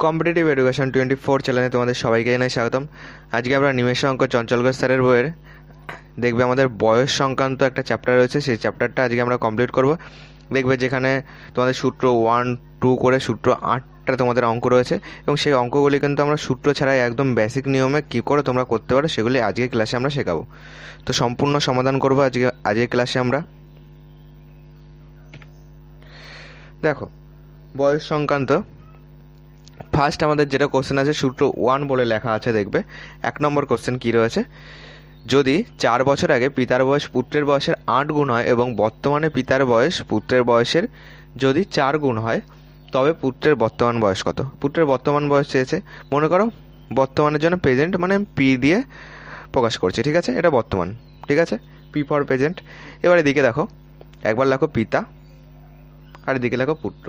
Competitive education 24 চ্যানেলে তোমাদের সবাইকে জানাই স্বাগতম। আজকে আমরা নিমেষের অঙ্ক চঞ্চল ঘোষ স্যারের বইয়ের দেখবে আমাদের বয়স সংক্রান্ত একটা চ্যাপ্টার রয়েছে, সেই চ্যাপ্টারটা আজকে আমরা কমপ্লিট করব। দেখবে যেখানে তোমাদের সূত্র 1, 2 করে সূত্র 8টা তোমাদের অঙ্ক রয়েছে, এবং সেই অঙ্কগুলি কিন্তু আমরা সূত্র ছাড়াই একদম বেসিক নিয়মে কী করে তোমরা করতে পারো সেগুলি আজকে ক্লাসে আমরা শেখাবো। তো সম্পূর্ণ সমাধান করবো আজকে ক্লাসে আমরা। দেখো, বয়স সংক্রান্ত ফার্স্ট আমাদের যেটা কোশ্চেন আছে সূত্র 1 বলে লেখা আছে। দেখবে 1 নম্বর কোশ্চেন কী রয়েছে, যদি 4 বছর আগে পিতার বয়স পুত্রের বয়সের 8 গুণ হয় এবং বর্তমানে পিতার বয়স পুত্রের বয়সের যদি 4 গুণ হয়, তবে পুত্রের বর্তমান বয়স কত? পুত্রের বর্তমান বয়স চেয়েছে। মনে করো বর্তমানের জন্য প্রেজেন্ট মানে পি দিয়ে প্রকাশ করছে, ঠিক আছে? এটা বর্তমান, ঠিক আছে? P for present. এবার এদিকে দেখো, একবার লেখো পিতা আর এদিকে লেখো পুত্র।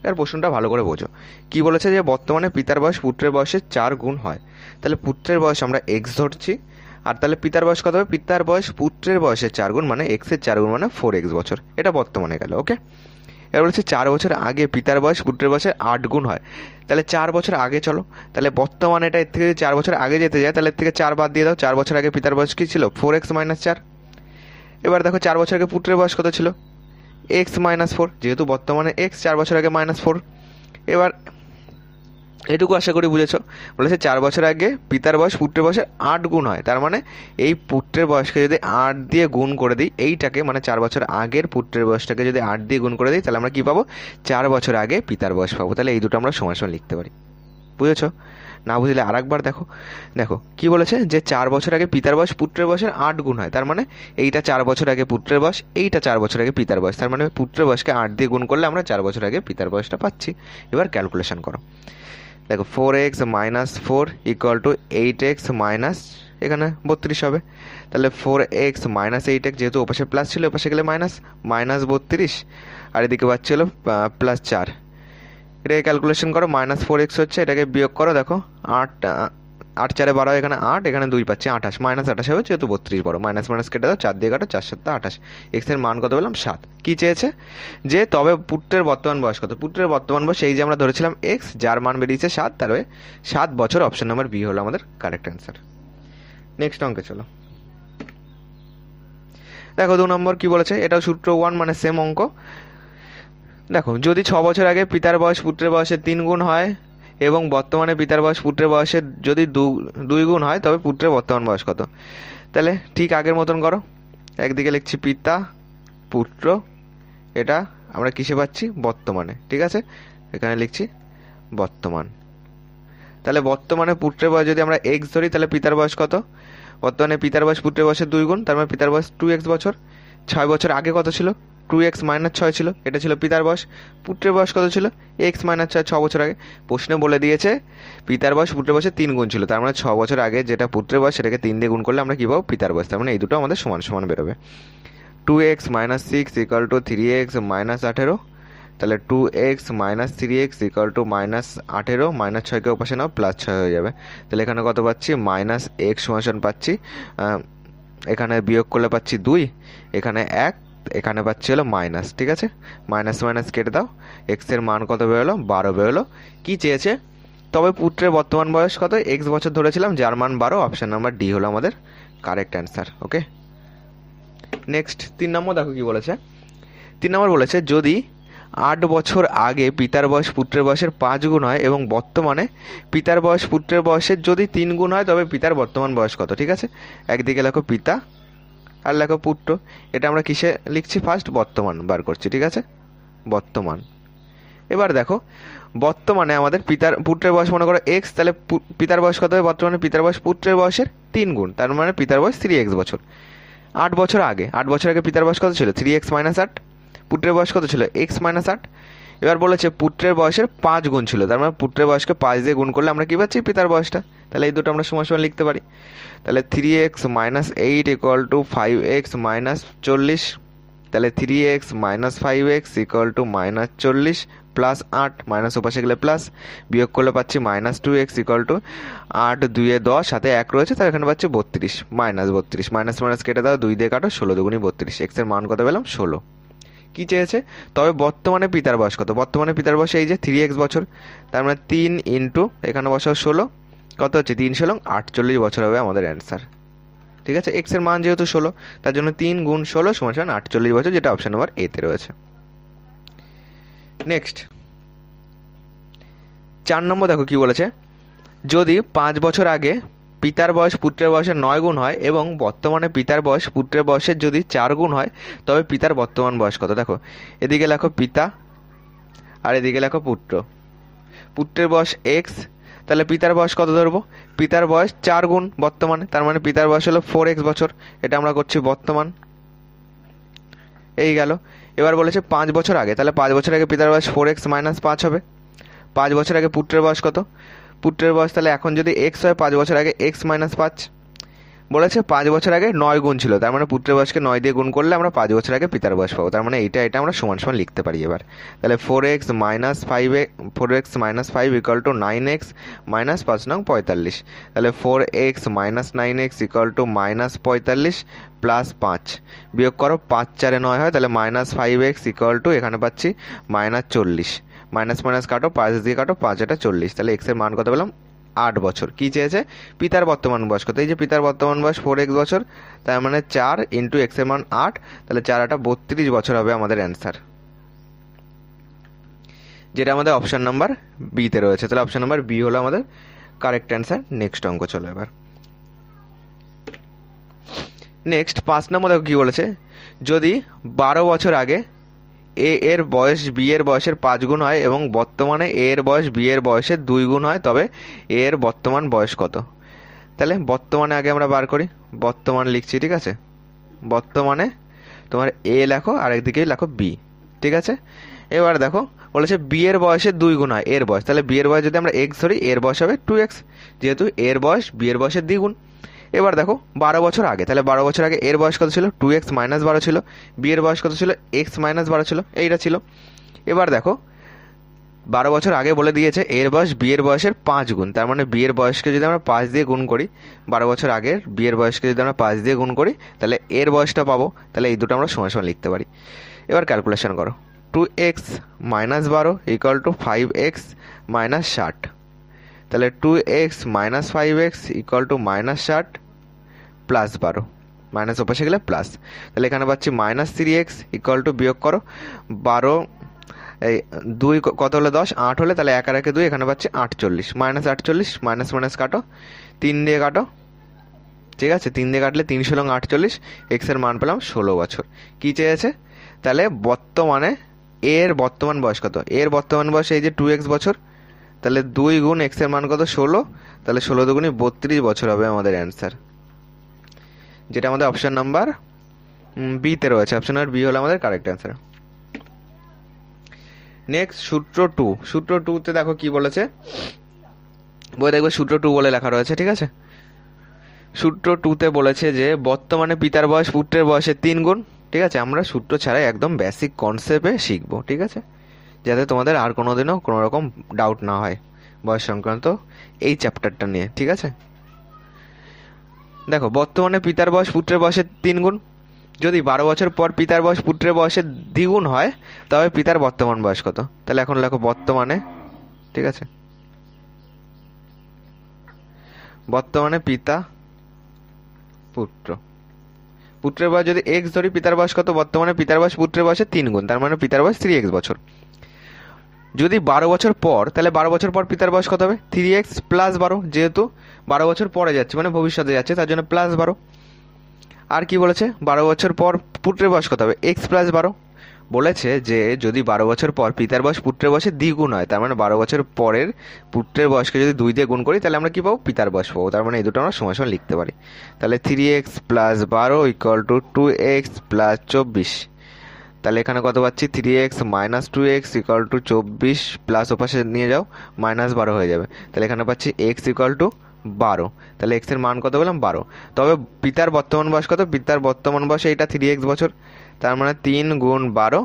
এর প্রশ্নটা ভালো করে বোঝো। কি বলেছে যে বর্তমানে পিতার বয়স পুত্রের বয়সের 4 গুণ হয়, তাহলে পুত্রের বয়স আমরা এক্স ধরছি, আর তাহলে পিতার বয়স কত হবে? পিতার বয়স পুত্রের বয়সের 4 গুণ মানে এক্সের 4 গুণ মানে 4x বছর। এটা বর্তমানে গেল, ওকে? এবার বলেছে 4 বছর আগে পিতার বয়স পুত্রের বয়সের 8 গুণ হয়, তাহলে 4 বছর আগে চলো। তাহলে বর্তমানে এটা এর থেকে 4 বছর আগে যেতে যায়, তাহলে এর থেকে 4 বাদ দিয়ে দাও। 4 বছর আগে পিতার বয়স কী ছিল? 4x - 4। এবার দেখো 4 বছর আগে পুত্রের বয়স কত ছিল? x - 4, যেহেতু বর্তমানে x, 4 বছর আগে -4। এবার এটুকু আশা করি বুঝেছো। বলেছে 4 বছর আগে পিতার বয়স পুত্রের বয়সের 8 গুণ হয়, তার মানে এই পুত্রের বয়সকে যদি 8 দিয়ে গুণ করে দিই, এইটাকে মানে 4 বছর আগের পুত্রের বয়সটাকে যদি 8 দিয়ে গুণ করে দিই, তাহলে আমরা কি পাবো? 4 বছর আগে পিতার বয়স পাবো। তাহলে এই দুটো আমরা সমান সমান লিখতে পারি। বুঝেছো? না বুঝলে আর একবার দেখো। দেখো কি বলেছে, যে 4 বছর আগে পিতার বয়স পুত্রের বয়সের 8 গুণ হয়, তার মানে এইটা 4 বছর আগে পুত্রের বয়স, এইটা 4 বছর আগে পিতার বয়স, তার মানে পুত্রের বয়সকে 8 দিয়ে গুণ করলে আমরা 4 বছর আগে পিতার বয়সটা পাচ্ছি। এবার ক্যালকুলেশন করো। দেখো 4x - 4 = 8x মাইনাস, এখানে 32 হবে। তাহলে 4x - 8x, যেহেতু ওপাশে প্লাস ছিল ওপাশে গেলে মাইনাস, -32, আর এদিকে পাচ্ছিল +4। এটাকে ক্যালকুলেশন করো। -4x হচ্ছে, এটাকে বিয়োগ করো। দেখো 8 8 4 12, এখানে 8, এখানে 2 পাচ্ছি, 28 -28 হবে, যেহেতু 32 বড়। মাইনাস মাইনাস কেটে দাও, 4 দিয়ে কাটো, 4 7 28। এক্স এর মান কত পেলাম? 7। কি চেয়েছে? যে তবে পুত্রের বর্তমান বয়স কত? পুত্রের বর্তমান বয়স এই যে আমরা ধরেছিলাম এক্স, যার মান বেরিয়েছে 7, তার 7 বছর। অপশন নাম্বার বি হলো আমাদের কারেক্ট অ্যান্সার। নেক্সট অঙ্কে চলো। দেখো 2 নম্বর কি বলেছে, এটাও সূত্র 1 মানে সেম অঙ্ক। দেখো, যদি 6 বছর আগে পিতার বয়স পুত্রের বয়সের 3 গুণ হয় এবং বর্তমানে পিতার বয়স পুত্রের বয়সের যদি 2 গুণ হয়, তবে পুত্রের বর্তমান বয়স কত? তাহলে ঠিক আগের মতন করো। একদিকে লিখছি পিতা পুত্র, এটা আমরা কিসে পাচ্ছি? বর্তমানে, ঠিক আছে? এখানে লিখছি বর্তমান। তাহলে বর্তমানে পুত্রের বয়স যদি আমরা এক্স ধরি, তাহলে পিতার বয়স কত? বর্তমানে পিতার বয়স পুত্রের বয়সের 2 গুণ, তার মানে পিতার বয়স 2x বছর। 6 বছর আগে কত ছিল? 2x - 6 ছিল, এটা ছিল পিতার বয়স। পুত্রের বয়স কত ছিল? x - 6, 6 বছর আগে। প্রশ্নে বলে দিয়েছে পিতার বয়স পুত্রের বয়সের 3 গুণ ছিল, তার মানে 6 বছর আগে যেটা পুত্রের বয়স সেটাকে 3 দিয়ে গুণ করলে আমরা কী পাবো? পিতার বয়স। তার মানে এই দুটো আমাদের সমান সমান বেরোবে। 2x - 6 = 3x - 18। তাহলে 2x - 3x = -18, -6কে ওপাশে নাও, +6 হয়ে যাবে। তাহলে এখানে কত পাচ্ছি? -x সমান পাচ্ছি, এখানে বিয়োগ করলে পাচ্ছি 2, এখানে 1, এখানে পাচ্ছি হলো মাইনাস, ঠিক আছে? মাইনাস মাইনাস কেটে দাও, এক্স এর মান কত বেরোলো? 12 বেরোলো। কি চেয়েছে? তবে পুত্রের বর্তমান বয়স কত? এক্স বছর ধরেছিলাম, যার মান 12। অপশন নাম্বার ডি হলো আমাদের কারেক্ট অ্যান্সার, ওকে? নেক্সট 3 নম্বর দেখো কি বলেছে। 3 নম্বর বলেছে, যদি 8 বছর আগে পিতার বয়স পুত্রের বয়সের 5 গুণ হয় এবং বর্তমানে পিতার বয়স পুত্রের বয়সের যদি 3 গুণ হয়, তবে পিতার বর্তমান বয়স কত? ঠিক আছে, একদিকে লেখো পিতা আর লেখো পুত্র। এটা আমরা কিসে লিখছি? ফার্স্ট বর্তমান বার করছি, ঠিক আছে? বর্তমান। এবার দেখো, বর্তমানে আমাদের পুত্রের বয়স মনে করো এক্স, তাহলে পিতার বয়স কত হবে? বর্তমানে পিতার বয়স পুত্রের বয়সের 3 গুণ, তার মানে পিতার বয়স 3x বছর। 8 বছর আগে পিতার বয়স কত ছিল? 3x - 8। পুত্রের বয়স কত ছিল? x - 8। এবার বলেছে পুত্রের বয়সের 5 গুণ ছিল, তার মানে পুত্রের বয়সকে 5 দিয়ে গুণ করলে আমরা কি পাচ্ছি? পিতার বয়সটা। তাহলে এই দুটো আমরা সমান সমান লিখতে পারি। তাহলে 3x - 8 = 5x - 40। তাহলে 3x - 5x = -40 প্লাস 8, মাইনাস ওপাশে গেলে প্লাস, বিয়োগ করলে পাচ্ছি -2x = 8 2 এ 10, সাথে 1 রয়েছে, তার এখানে পাচ্ছি 32, -32, মাইনাস মাইনাস কেটে দাও, 2 দিয়ে কাটো, 16 2 32। এক্স এর মান কত পেলাম? 16। কি চেয়েছে, তবে বর্তমানে পিতার বয়স কত, বর্তমানে পিতার বয়স এই যে 3x বছর, তার মানে 3 ইন্টু এখানে বসাও 16, কত হচ্ছে 3 16 48 বছর হবে আমাদের অ্যান্সার। ঠিক আছে, এক্স এর মান যেহেতু 16, তার জন্য 3 গুণ 16 সমান 48 বছর, যেটা অপশন নাম্বার এতে রয়েছে। নেক্সট 4 নম্বর দেখো কি বলেছে, যদি 5 বছর আগে পিতার বয়স পুত্রের বয়সের 9 গুণ হয় এবং বর্তমানে পিতার বয়স পুত্রের বয়সের যদি 4 গুণ হয়, তবে পিতার বর্তমান বয়স কত। দেখো এদিকে লেখো পিতা আর এদিকে লেখো পুত্র, পুত্রের বয়স এক্স, তাহলে পিতার বয়স কত ধরবো, পিতার বয়স 4 গুণ বর্তমানে, তার মানে পিতার বয়স হলো 4x বছর, এটা আমরা করছি বর্তমান, এই গেল। এবার বলেছে 5 বছর আগে, তাহলে 5 বছর আগে পিতার বয়স 4x মাইনাস 5 হবে। 5 বছর আগে পুত্রের বয়স কত, পুত্রের বয়স তাহলে এখন যদি এক্স হয় 5 বছর আগে এক্স মাইনাস 5, বলেছে 5 বছর আগে 9 গুণ ছিল, তার মানে পুত্রের বয়সকে 9 দিয়ে গুণ করলে আমরা 5 বছর আগে পিতার বয়স পাবো, তার মানে এটা আমরা সমান সমান লিখতে পারি এবার। তাহলে 4x minus 5 equal to 9x minus 5 নং 45, তাহলে 4x minus 9x equal to minus 45 plus 5, বিয়োগ করো 5 4 9 হয়, তাহলে মাইনাস 5x ইকুয়াল টু এখানে পাচ্ছি মাইনাস 40, মাইনাস মাইনাস কাটো 5 দিয়ে কাটো 5 এটা 40, তাহলে এক্স এর মান কত পেলাম 8 বছর। কি চেয়েছে, পিতার বর্তমান বয়স কত, এই যে পিতার বর্তমান বয়স 4x বছর, তার মানে 4 ইন্টু এক্স এর মান 8, তাহলে 4 8 32 বছর হবে আমাদের অ্যান্সার, যেটা আমাদের অপশন নাম্বার বিতে রয়েছে। তাহলে অপশন নাম্বার বি হলো আমাদের কারেক্ট অ্যান্সার। নেক্সট অঙ্ক চলো এবার। নেক্সট 5 নম্বর দেখো কি বলেছে, যদি 12 বছর আগে এ এর বয়স বি এর বয়সের 5 গুণ হয় এবং বর্তমানে এ এর বয়স বি এর বয়সের 2 গুণ হয়, তবে এ এর বর্তমান বয়স কত। তাহলে বর্তমানে আগে আমরা বার করি, বর্তমান লিখছি, ঠিক আছে, বর্তমানে তোমার এ লেখো আর একদিকে লেখো বি, ঠিক আছে। এবার দেখো বলেছে বি এর বয়সের 2 গুণ হয় এর বয়স, তাহলে বি এর বয়স যদি আমরা এক্স ধরি এর বয়স হবে 2x, যেহেতু এর বয়স বি এর বয়সের দ্বিগুণ। এবার দেখো 12 বছর আগে, তাহলে 12 বছর আগে এর বয়স কত ছিল, 2x মাইনাস 12 ছিল, বি এর বয়স কত ছিল, x মাইনাস 12 ছিল, এইটা ছিল। এবার দেখো 12 বছর আগে বলে দিয়েছে এর বয়স বি এর বয়সের 5 গুণ, তার মানে বি এর বয়সকে যদি আমরা 5 দিয়ে গুণ করি, 12 বছর আগের বি এর বয়সকে যদি আমরা 5 দিয়ে গুণ করি, তাহলে এর বয়সটা পাবো, তাহলে এই দুটো আমরা সমান সমান লিখতে পারি। এবার ক্যালকুলেশন করো, 2x minus 12 equal to 5x minus 60, তাহলে 2x minus 5x equal to minus 60 plus 12, minus ওপাশে গেলে প্লাস, তাহলে এখানে পাচ্ছি মাইনাস 3x ইকুয়াল টু, বিয়োগ করো 12 এই 2 কত হলে 10, 8 হলে, তাহলে 1 আর 1 2, এখানে পাচ্ছি 48, মাইনাস 48 মাইনাস মাইনাস কাটো 3 দিয়ে কাটো, ঠিক আছে, 3 দিয়ে কাটলে 3 16 48, এক্স এর মান পেলাম 16 বছর। কি চেয়েছে, তাহলে বর্তমানে এর বর্তমান বয়স কত, এর বর্তমান বয়স এই যে 2x বছর, তাহলে 2 গুণ এক্স এর মান কত 16, তাহলে 16 দুগুণে 32 বছর হবে আমাদের অ্যান্সার, যেটা আমাদের অপশন নাম্বার বিতে রয়েছে। অপশন নাম্বার বি হলো আমাদের কারেক্ট অ্যান্সার। নেক্সট সূত্র 2, সূত্র 2তে দেখো কি বলেছে, বই দেখবে সূত্র 2 বলে লেখা রয়েছে, ঠিক আছে। সূত্র 2তে বলেছে যে বর্তমানে পিতার বয়স পুত্রের বয়সের 3 গুণ, ঠিক আছে। আমরা সূত্র ছাড়াই একদম বেসিক কনসেপ্টে শিখবো, ঠিক আছে, যাতে তোমাদের আর কোনোদিনও কোনো রকম ডাউট না হয় বয়স সংক্রান্ত এই চ্যাপ্টারটা নিয়ে, ঠিক আছে। দেখো বর্তমানে পিতার বয়স পুত্রের বয়সের 3 গুণ, যদি 12 বছর পর পিতার বয়স পুত্রের বয়সের দ্বিগুণ হয়, তবে পিতার বর্তমান বয়স কত। তাহলে এখন লেখো বর্তমানে, ঠিক আছে, বর্তমানে পিতা পুত্র, পুত্রের বয়স যদি এক্স ধরি, পিতার বয়স কত, বর্তমানে পিতার বয়স পুত্রের বয়সের 3 গুণ, তার মানে পিতার বয়স 3x বছর। যদি 12 বছর পর, তাহলে 12 বছর পর পিতার বয়স কত হবে, 3x প্লাস 12, যেহেতু 12 বছর পরে যাচ্ছে মানে ভবিষ্যতে যাচ্ছে, তার জন্য প্লাস 12। আর কি বলেছে, 12 বছর পর পুত্রের বয়স কত হবে, x প্লাস 12। বলেছে যে যদি 12 বছর পর পিতার বয়স পুত্রের বয়সের দ্বিগুণ হয়, তার মানে 12 বছর পরের পুত্রের বয়সকে যদি 2 দিয়ে গুণ করি, তাহলে আমরা কি পাবো, পিতার বয়স পাবো, তার মানে এই দুটো আমরা সমান সমান লিখতে পারি। তাহলে 3x plus 12 equal to 2x plus 24, তাহলে এখানে কত পাচ্ছি, 3x minus 2x equal to 24 plus ওপাশে নিয়ে যাও মাইনাস 12 হয়ে যাবে, তাহলে এখানে পাচ্ছি x ইকুয়াল টু 12, তাহলে x এর মান কত বললাম 12। তবে পিতার বর্তমান বয়স কত, পিতার বর্তমান বয়স এইটা 3x বছর, তার মানে 3 গুণ 12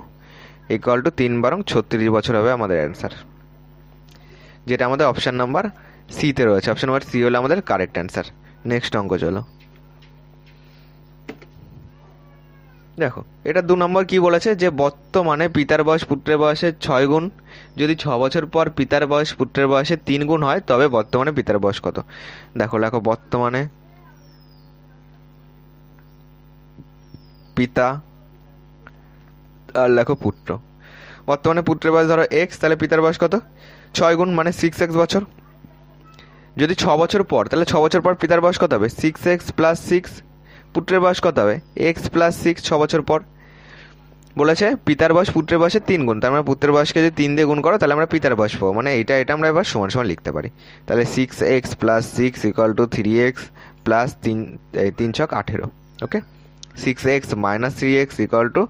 ইকুয়াল টু 3 12 36 বছর হবে আমাদের অ্যান্সার, যেটা আমাদের অপশন নাম্বার সিতে রয়েছে। অপশন নাম্বার সি হলো আমাদের কারেক্ট অ্যান্সার। নেক্সট অঙ্ক চলো। দেখো এটা 2 নম্বর কি বলেছে, যে বর্তমানে পিতার বয়স পুত্রের বয়সের 6 গুণ, যদি 6 বছর পর পিতার বয়স পুত্রের বয়সের 3 গুণ হয় তবে বর্তমানে পিতার বয়স কত। দেখো লেখো বর্তমানে পিতা, আর লেখো পুত্র। বর্তমানে পুত্রের বয়স ধরো এক্স, তাহলে পিতার বয়স কত, 6 গুণ মানে 6x বছর। যদি 6 বছর পর, তাহলে 6 বছর পর পিতার বয়স কত হবে, 6x প্লাস 6। পুত্রের বয়স কত হবে, এক্স প্লাস 6 6 বছর পর। বলেছে পিতার বয়স পুত্রের বয়সের 3 গুণ, তার মানে পুত্রের বয়সকে যদি 3 দিয়ে গুণ করো তাহলে আমরা পিতার বয়স পাবো, মানে এটা আমরা এবার সমান সমান লিখতে পারি। তাহলে 6x plus 6 equal to 3x plus 3 ছক 18। ওকে, 6x minus 3x equal to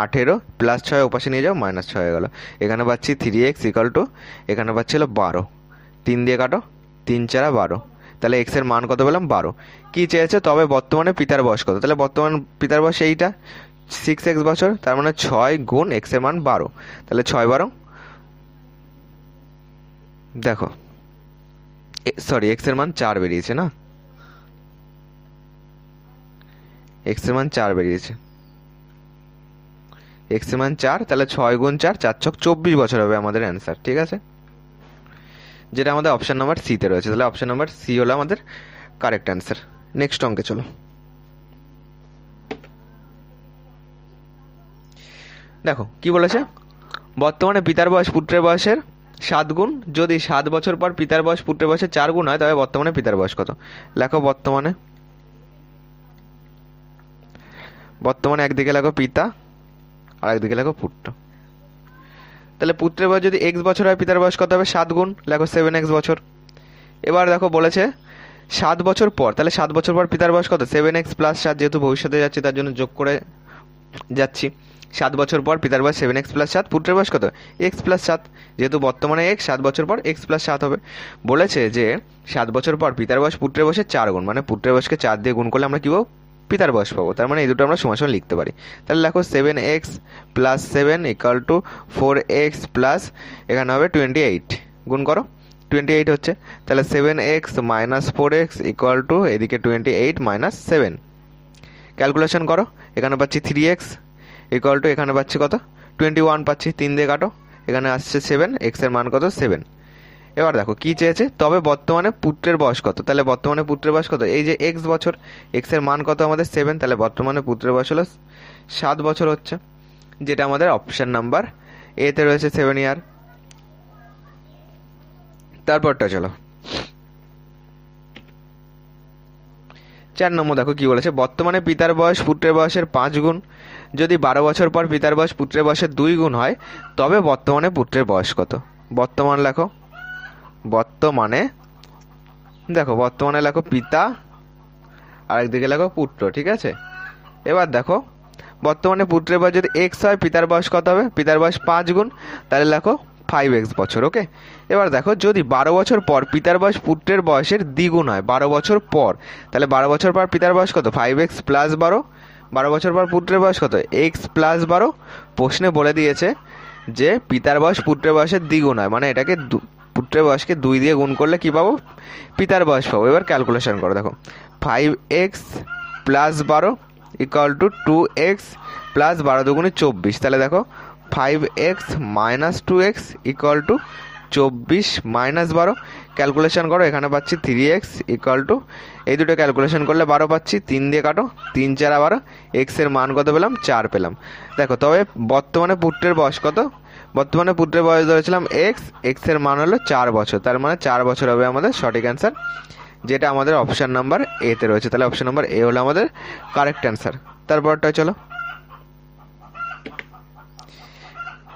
18 plus 6 ওপাশে নিয়ে যাও, মাইনাস 6 হয়ে গেল। এখানে পাচ্ছি 3x ইকুয়াল টু, এখানে পাচ্ছিল 12, 3 দিয়ে কাটো, 3 4 12, তাহলে x এর মান কত পেলাম 12। কি চেয়েছে, তবে বর্তমানে পিতার বয়স কত, তাহলে বর্তমান পিতার বয়স এইটা 6x বছর, তার মানে 6 গুণ x এর মান 12, তাহলে 6 12, দেখো সরি x এর মান 4 বেরিয়েছে না, x এর মান 4 বেরিয়েছে, x এর মান 4, তাহলে 6 গুণ 4 4 ছক 24 বছর হবে আমাদের অ্যান্সার। ঠিক আছে, যেটা আমাদের অপশন নাম্বার সি তে রয়েছে, তাহলে অপশন নাম্বার সি হলো আমাদের কারেক্ট অ্যান্সার। নেক্সট অঙ্কে চলো। দেখো কি বলেছে, বর্তমানে পিতার বয়স পুত্রের বয়সের 7 গুণ, যদি 7 বছর পর পিতার বয়স পুত্রের বয়সের 4 গুণ হয় তবে বর্তমানে পিতার বয়স কত। লেখো বর্তমানে একদিকে লেখো পিতা আর একদিকে লেখো পুত্র। তাহলে পুত্রের বয়স যদি x বছর হয় পিতার বয়স কত হবে, 7 গুণ, লেখো 7x বছর। এবার দেখো বলেছে 7 বছর পর, তাহলে 7 বছর পর পিতার বয়স কত, 7x প্লাস 7, যেহেতু ভবিষ্যতে যাচ্ছি তার জন্য যোগ করে যাচ্ছি। 7 বছর পর পিতার বয়স 7x প্লাস 7, পুত্রের বয়স কত, x প্লাস 7, যেহেতু বর্তমানে x, 7 বছর পর x প্লাস 7 হবে। বলেছে যে 7 বছর পর পিতার বয়স পুত্রের বয়সের 4 গুণ, মানে পুত্রের বয়সকে 4 দিয়ে গুণ করলে আমরা কি পাবো, পিতার বয়স পাবো। তার মানে এই দুটো আমরা সমান সমান লিখতে পারি। তাহলে লেখো 7x plus 7 equal to 4x plus, এখানে হবে 28, গুণ করো 28 হচ্ছে, তাহলে 7x minus 4x equal to এদিকে 28 মাইনাস 7। ক্যালকুলেশন করো, এখানে পাচ্ছি 3x ইকুয়াল টু, এখানে পাচ্ছি কত 21 পাচ্ছি, 3 দিয়ে কাটো, এখানে আসছে 7, x এর মান কত 7। এবার দেখো কি চেয়েছে, তবে বর্তমানে পুত্রের বয়স কত, তাহলে বর্তমানে পুত্রের বয়স কত, এই যে x বছর, x এর মান কত আমাদের 7, তাহলে বর্তমানে পুত্রের বয়স হলো 7 বছর হচ্ছে, যেটা আমাদের অপশন নাম্বার এ তে রয়েছে 7 ইয়ার। তারপরটা চলো 4 নম্বর। দেখো কি বলেছে, বর্তমানে পিতার বয়স পুত্রের বয়সের 5 গুণ, যদি 12 বছর পর পিতার বয়স পুত্রের বয়সের 2 গুণ হয় তবে বর্তমানে পুত্রের বয়স কত। বর্তমান লেখো, বর্তমানে লেখো পিতা আর একদিকে লেখো পুত্র। ঠিক আছে, এবার দেখো বর্তমানে পুত্রের বয়স যদি x হয় পিতার বয়স কত হবে, পিতার বয়স 5 গুণ, তাহলে লেখো 5x বছর। ওকে, এবার দেখো যদি 12 বছর পর পিতার বয়স পুত্রের বয়সের দ্বিগুণ হয়, 12 বছর পর, তাহলে 12 বছর পর পিতার বয়স কত, 5x প্লাস 12, 12 বছর পর পুত্রের বয়স কত, x প্লাস 12। প্রশ্নে বলে দিয়েছে যে পিতার বয়স পুত্রের বয়সের দ্বিগুণ হয়, মানে এটাকে পুত্রের বয়সকে 2 দিয়ে গুণ করলে কি পাবো, পিতার বয়স পাবো। এবার ক্যালকুলেশন করো, দেখো 5x plus 12 equal to 2x plus 12 দুগুণে 24, তাহলে দেখো 5x minus 2x equal to 24 minus 12। Calculation করো, এখানে পাচ্ছি 3x ইকুয়াল টু, এই দুটো ক্যালকুলেশন করলে 12 পাচ্ছি, 3 দিয়ে কাটো, 3 4 12, x এর মান কত পেলাম, 4 পেলাম। দেখো তবে বর্তমানে পুত্রের বয়স কত, বর্তমানে পুত্রের বয়স ধরেছিলাম x এর মান হলো 4 বছর, তার মানে 4 বছর হবে আমাদের সঠিক অ্যান্সার, যেটা আমাদের অপশন নাম্বার এ তে রয়েছে। তাহলে অপশন নাম্বার এ হলো আমাদের কারেক্ট অ্যান্সার। তারপরটা চলো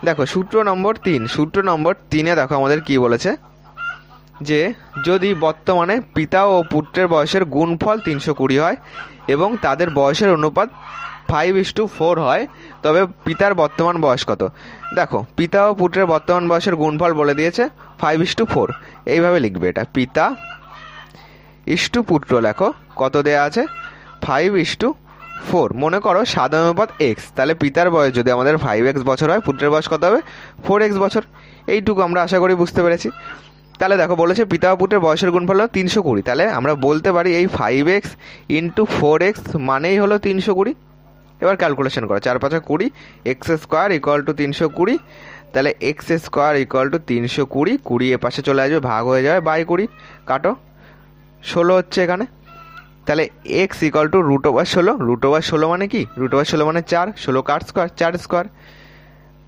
দেখো সূত্র নম্বর 3। সূত্র নম্বর 3-এ দেখো আমাদের কি বলেছে, যে যদি বর্তমানে পিতা ও পুত্রের বয়সের গুণফল 320 হয় এবং তাদের বয়সের অনুপাত 5:4 হয় তবে পিতার বর্তমান বয়স কত। দেখো পিতা ও পুত্রের বর্তমান বয়সের গুণফল বলে দিয়েছে 5:4, এইভাবে লিখবে, এটা পিতা ইস্টু পুত্র, লেখো কত দেয়া আছে 5:4। মনে করো সাধারণ অনুপাত x, তাহলে পিতার বয়স যদি আমাদের 5x বছর হয় পুত্রের বয়স কত হবে 4x বছর। এইটুকু আমরা আশা করি বুঝতে পেরেছি। তাহলে দেখো বলেছে পিতা ও পুত্রের বয়সের গুণফল হলো 320, তাহলে আমরা বলতে পারি এই 5x ইন্টু 4x মানেই হলো 320। এবার ক্যালকুলেশন করো, 4 5 20, এক্স স্কোয়ার ইকুয়াল টু 320, তাহলে এক্স স্কোয়ার ইকুয়াল টু 320, 20 এ পাশে চলে আসবে, ভাগ হয়ে যাবে বাই 20, কাটো, 16 হচ্ছে এখানে। তাহলে এক্স ইকুয়াল টু √16, √16 মানে কি, √16 মানে 4, 16 কার স্কোয়ার, 4 স্কোয়ার,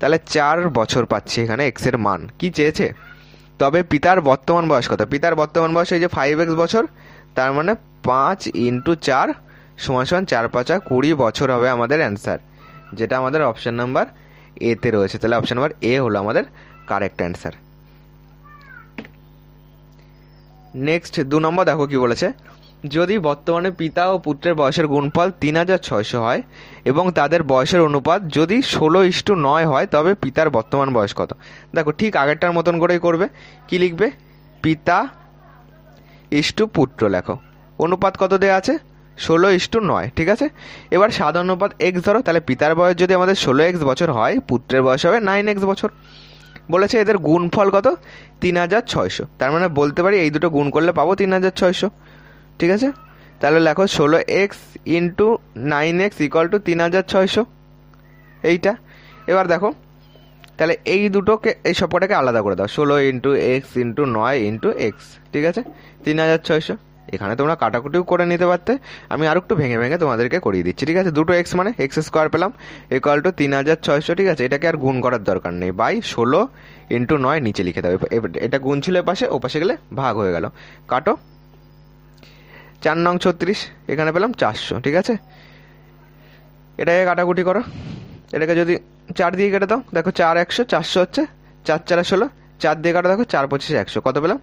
তাহলে 4 বছর পাচ্ছি এখানে এক্স এর মান। কি চেয়েছে? তবে পিতার বর্তমান বয়স কত? পিতার বর্তমান বয়স এই যে 5x বছর, তার মানে 5 × 4 = 4 5 20 বছর হবে আমাদের অ্যান্সার, যেটা আমাদের অপশন নাম্বার এতে রয়েছে। তাহলে অপশন নাম্বার এ হলো আমাদের কারেক্ট অ্যান্সার। নেক্সট 2 নম্বর দেখো কি বলেছে, যদি বর্তমানে পিতা ও পুত্রের বয়সের গুণফল 3600 হয় এবং তাদের বয়সের অনুপাত যদি 16:9 হয়, তবে পিতার বর্তমান বয়স কত? দেখো ঠিক আগেরটার মতন করেই করবে। কি লিখবে? পিতা ইস্টু পুত্র লেখো, অনুপাত কত দেওয়া আছে? 16:9, ঠিক আছে। এবার সাধারণ অনুপাত এক্স ধরো, তাহলে পিতার বয়স যদি আমাদের 16x বছর হয়, পুত্রের বয়স হবে 9x বছর। বলেছে এদের গুণফল কত? 3600, তার মানে বলতে পারি এই দুটো গুণ করলে পাবো 3600, ঠিক আছে। তাহলে লেখো 16x × 9x = 3600, এইটা। এবার দেখো তাহলে এই দুটোকে, এই সবকটাকে আলাদা করে দাও, 16 × x × 9 × x, ঠিক আছে, 3600। এখানে তোমরা কাটাকুটিও করে নিতে পারতে, আমি আর একটু ভেঙে ভেঙে তোমাদেরকে করিয়ে দিচ্ছি, ঠিক আছে। দুটো এক্স মানে এক্স স্কোয়ার পেলাম ইকুয়াল টু 3600, ঠিক আছে। এটাকে আর গুণ করার দরকার নেই, বাই 16 × 9 নিচে লিখে দেবে। এটা গুণ ছিল এপাশে, ওপাশে গেলে ভাগ হয়ে গেল, কাটো, 4 নং 36, এখানে পেলাম 400, ঠিক আছে। এটাকে কাটাকুটি করো, এটাকে যদি 4 দিয়ে কেটে দাও, দেখো 4 100, 400 হচ্ছে, 4 4 16, 4 দিয়ে কাটো, দেখো 4 25 100, কত পেলাম?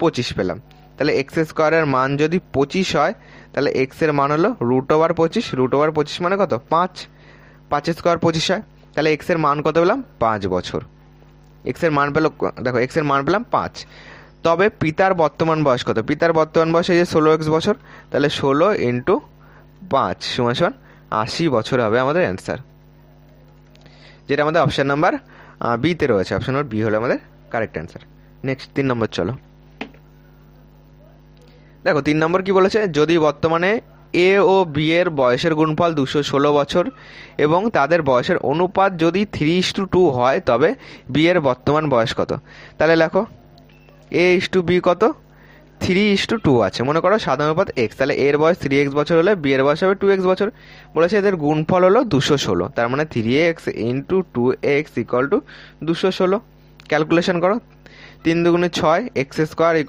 25 পেলাম। তাহলে এক্স স্কোয়ারের মান যদি 25 হয়, তাহলে এক্স এর মান হলো √25, √25 মানে কত? 5, 5 স্কোয়ার 25 হয়, তাহলে এক্স এর মান কত পেলাম? 5 বছর। এক্স এর মান পেলো, দেখো এক্স এর মান পেলাম 5। তবে পিতার বর্তমান বয়স কত? পিতার বর্তমান বয়স এই যে 16x বছর, তাহলে 16 × 5 = 80 বছর হবে আমাদের অ্যান্সার, যেটা আমাদের অপশন নাম্বার বিতে রয়েছে। অপশন নাম্বার বি হলো আমাদের কারেক্ট অ্যান্সার। নেক্সট 3 নম্বর চলো, দেখো 3 নম্বর কি বলেছে, যদি বর্তমানে এ ও বি এর বয়সের গুণফল 216 বছর এবং তাদের বয়সের অনুপাত যদি 3:2 হয়, তবে বি এর বর্তমান বয়স কত? তাহলে লেখো a:b কত? 3:2 আছে, মনে করো সাধারণ অনুপাত x, তাহলে এর বয়স 3x বছর হলে বি এর বয়স হবে 2x বছর। বলেছে এদের গুণফল হলো 216, তার মানে 3x × 2x = 216। ক্যালকুলেশন করো, 3 2 6, x²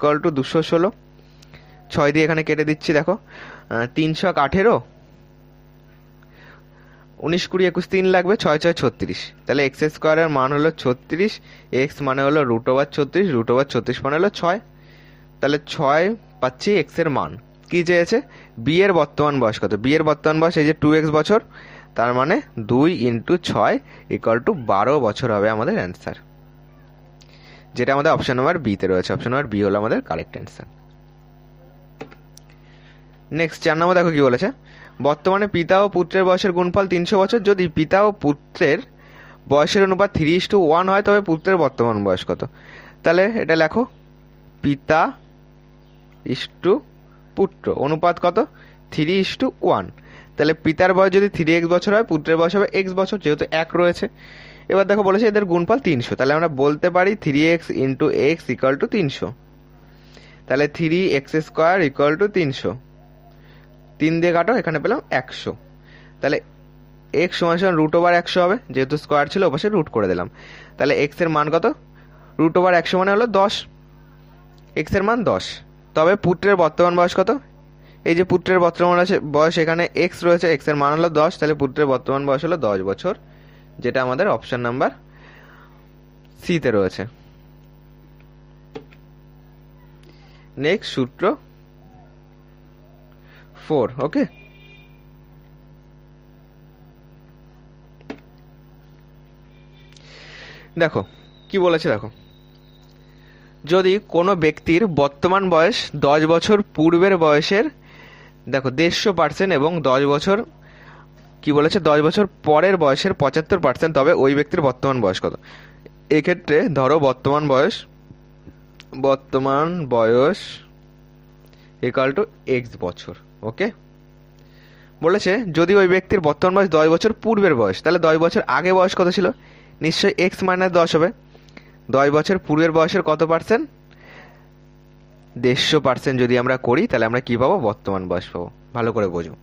= 216, 6 দিয়ে এখানে কেটে দিচ্ছি, দেখো 318, 19 20 21 3 লাগবে, 6 6 36, তাহলে x² এর মান হলো 36, x মানে হলো √36, √36 মানে হলো 6, তাহলে 6 পাচ্ছি x এর মান। কি চেয়েছে? বি এর বর্তমান বয়স কত? বি এর বর্তমান বয়স এই যে 2x বছর, তার মানে 2 × 6 = 12 বছর হবে আমাদের অ্যান্সার, যেটা আমাদের অপশন নাম্বার বিতে রয়েছে। অপশন নাম্বার বি হলো আমাদের কারেক্ট অ্যান্সার। নেক্সট 4 নম্বর দেখো কি বলেছে, বর্তমানে পিতা ও পুত্রের বয়সের গুণফল 300 বছর, যদি পিতা ও পুত্রের বয়সের অনুপাত 3:1 হয়, তবে পুত্রের বর্তমান বয়স কত? তাহলে এটা লেখো, পিতা ইস্টু পুত্র, অনুপাত কত? 3:1, তাহলে পিতার বয়স যদি 3x বছর হয়, পুত্রের বয়স হবে x বছর, যেহেতু 1 রয়েছে। এবার দেখো বলেছে এদের গুণফল 300, তাহলে আমরা বলতে পারি 3x × x = 300, তাহলে 3x² = 300, 3 দিয়ে কাটো, এখানে পেলাম 100, তাহলে x = √100 হবে, যেহেতু স্কোয়ার ছিল ওপাশে রুট করে দিলাম। তাহলে x এর মান কত? √100 মানে হলো 10, x এর মান 10। তবে পুত্রের বর্তমান বয়স কত? এই যে পুত্রের বর্তমান বয়স, এখানে x রয়েছে, x এর মান হলো 10, তাহলে পুত্রের বর্তমান বয়স হলো 10 বছর, যেটা আমাদের অপশন নাম্বার সিতে রয়েছে। নেক্সট সূত্র 4, ওকে। দেখো কি বলেছে, দেখো যদি কোনো ব্যক্তির বর্তমান বয়স 10 বছর পূর্বের বয়সের, দেখো 150% এবং 10 বছর, কি বলেছে, 10 বছর পরের বয়সের 75%, তবে ওই ব্যক্তির বর্তমান বয়স কত? এক্ষেত্রে ধরো বর্তমান বয়স = x বছর, ওকে। বলেছে যদি ওই ব্যক্তির বর্তমান বয়স 10 বছর পূর্বের বয়স, তাহলে 10 বছর আগে বয়স কত ছিল? নিশ্চয়ই x-10 হবে। 10 বছর পূর্বের বয়সের কত পার্সেন্ট? 150% যদি আমরা করি তাহলে আমরা কি পাবো? বর্তমান বয়স পাবো। ভালো করে বোঝো,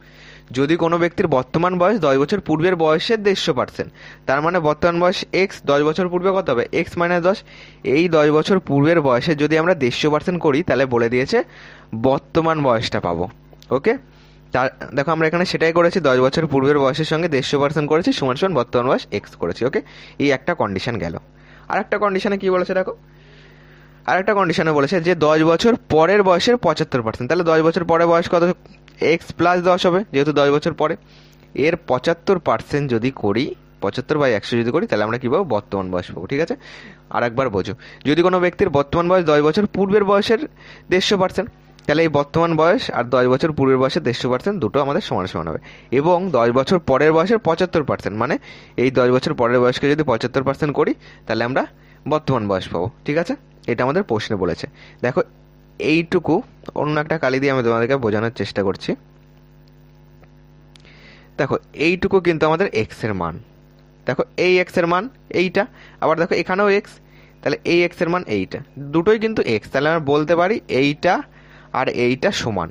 যদি কোনো ব্যক্তির বর্তমান বয়স 10 বছর পূর্বের বয়সের 150%, তার মানে বর্তমান বয়স x, 10 বছর পূর্বে কত হবে? x-10। এই 10 বছর পূর্বের বয়সে যদি আমরা 150% করি তাহলে বলে দিয়েছে বর্তমান বয়সটা পাবো। ওকে, তার দেখো আমরা এখানে সেটাই করেছি, 10 বছর পূর্বের বয়সের সঙ্গে 150% করেছি, সমান সমান বর্তমান বয়স x করেছি। ওকে, এই একটা কন্ডিশন গেল। আর একটা কন্ডিশনে কি বলেছে দেখো, আর একটা কন্ডিশনে বলেছে যে 10 বছর পরের বয়সের 75%, তাহলে 10 বছর পরে বয়স কত? x+10 হবে, যেহেতু 10 বছর পরে। এর 75% যদি করি, 75/100 যদি করি, তাহলে আমরা কি পাবো? বর্তমান বয়স পাবো। ঠিক আছে, আর একবার বোঝো, যদি কোনো ব্যক্তির বর্তমান বয়স 10 বছর পূর্বের বয়সের 150%, তাহলে এই বর্তমান বয়স আর 10 বছর পূর্বের বয়সের 150% দুটো আমাদের সমান সমান হবে। এবং 10 বছর পরের বয়সের 75%, মানে এই 10 বছর পরের বয়সকে যদি 75% করি তাহলে আমরা বর্তমান বয়স পাবো। ঠিক আছে, এটা আমাদের প্রশ্নে বলেছে। দেখো এইটুকু অন্য একটা কালি দিয়ে আমি তোমাদেরকে বোঝানোর চেষ্টা করছি। দেখো এইটুকু কিন্তু আমাদের এক্স এর মান। দেখো এই এক্স এর মান এইটা, আবার দেখো এখানেও এক্স, তাহলে এই এক্স এর মান এইটা, দুটোই কিন্তু এক্স। তাহলে আমরা বলতে পারি এইটা আর এইটা সমান।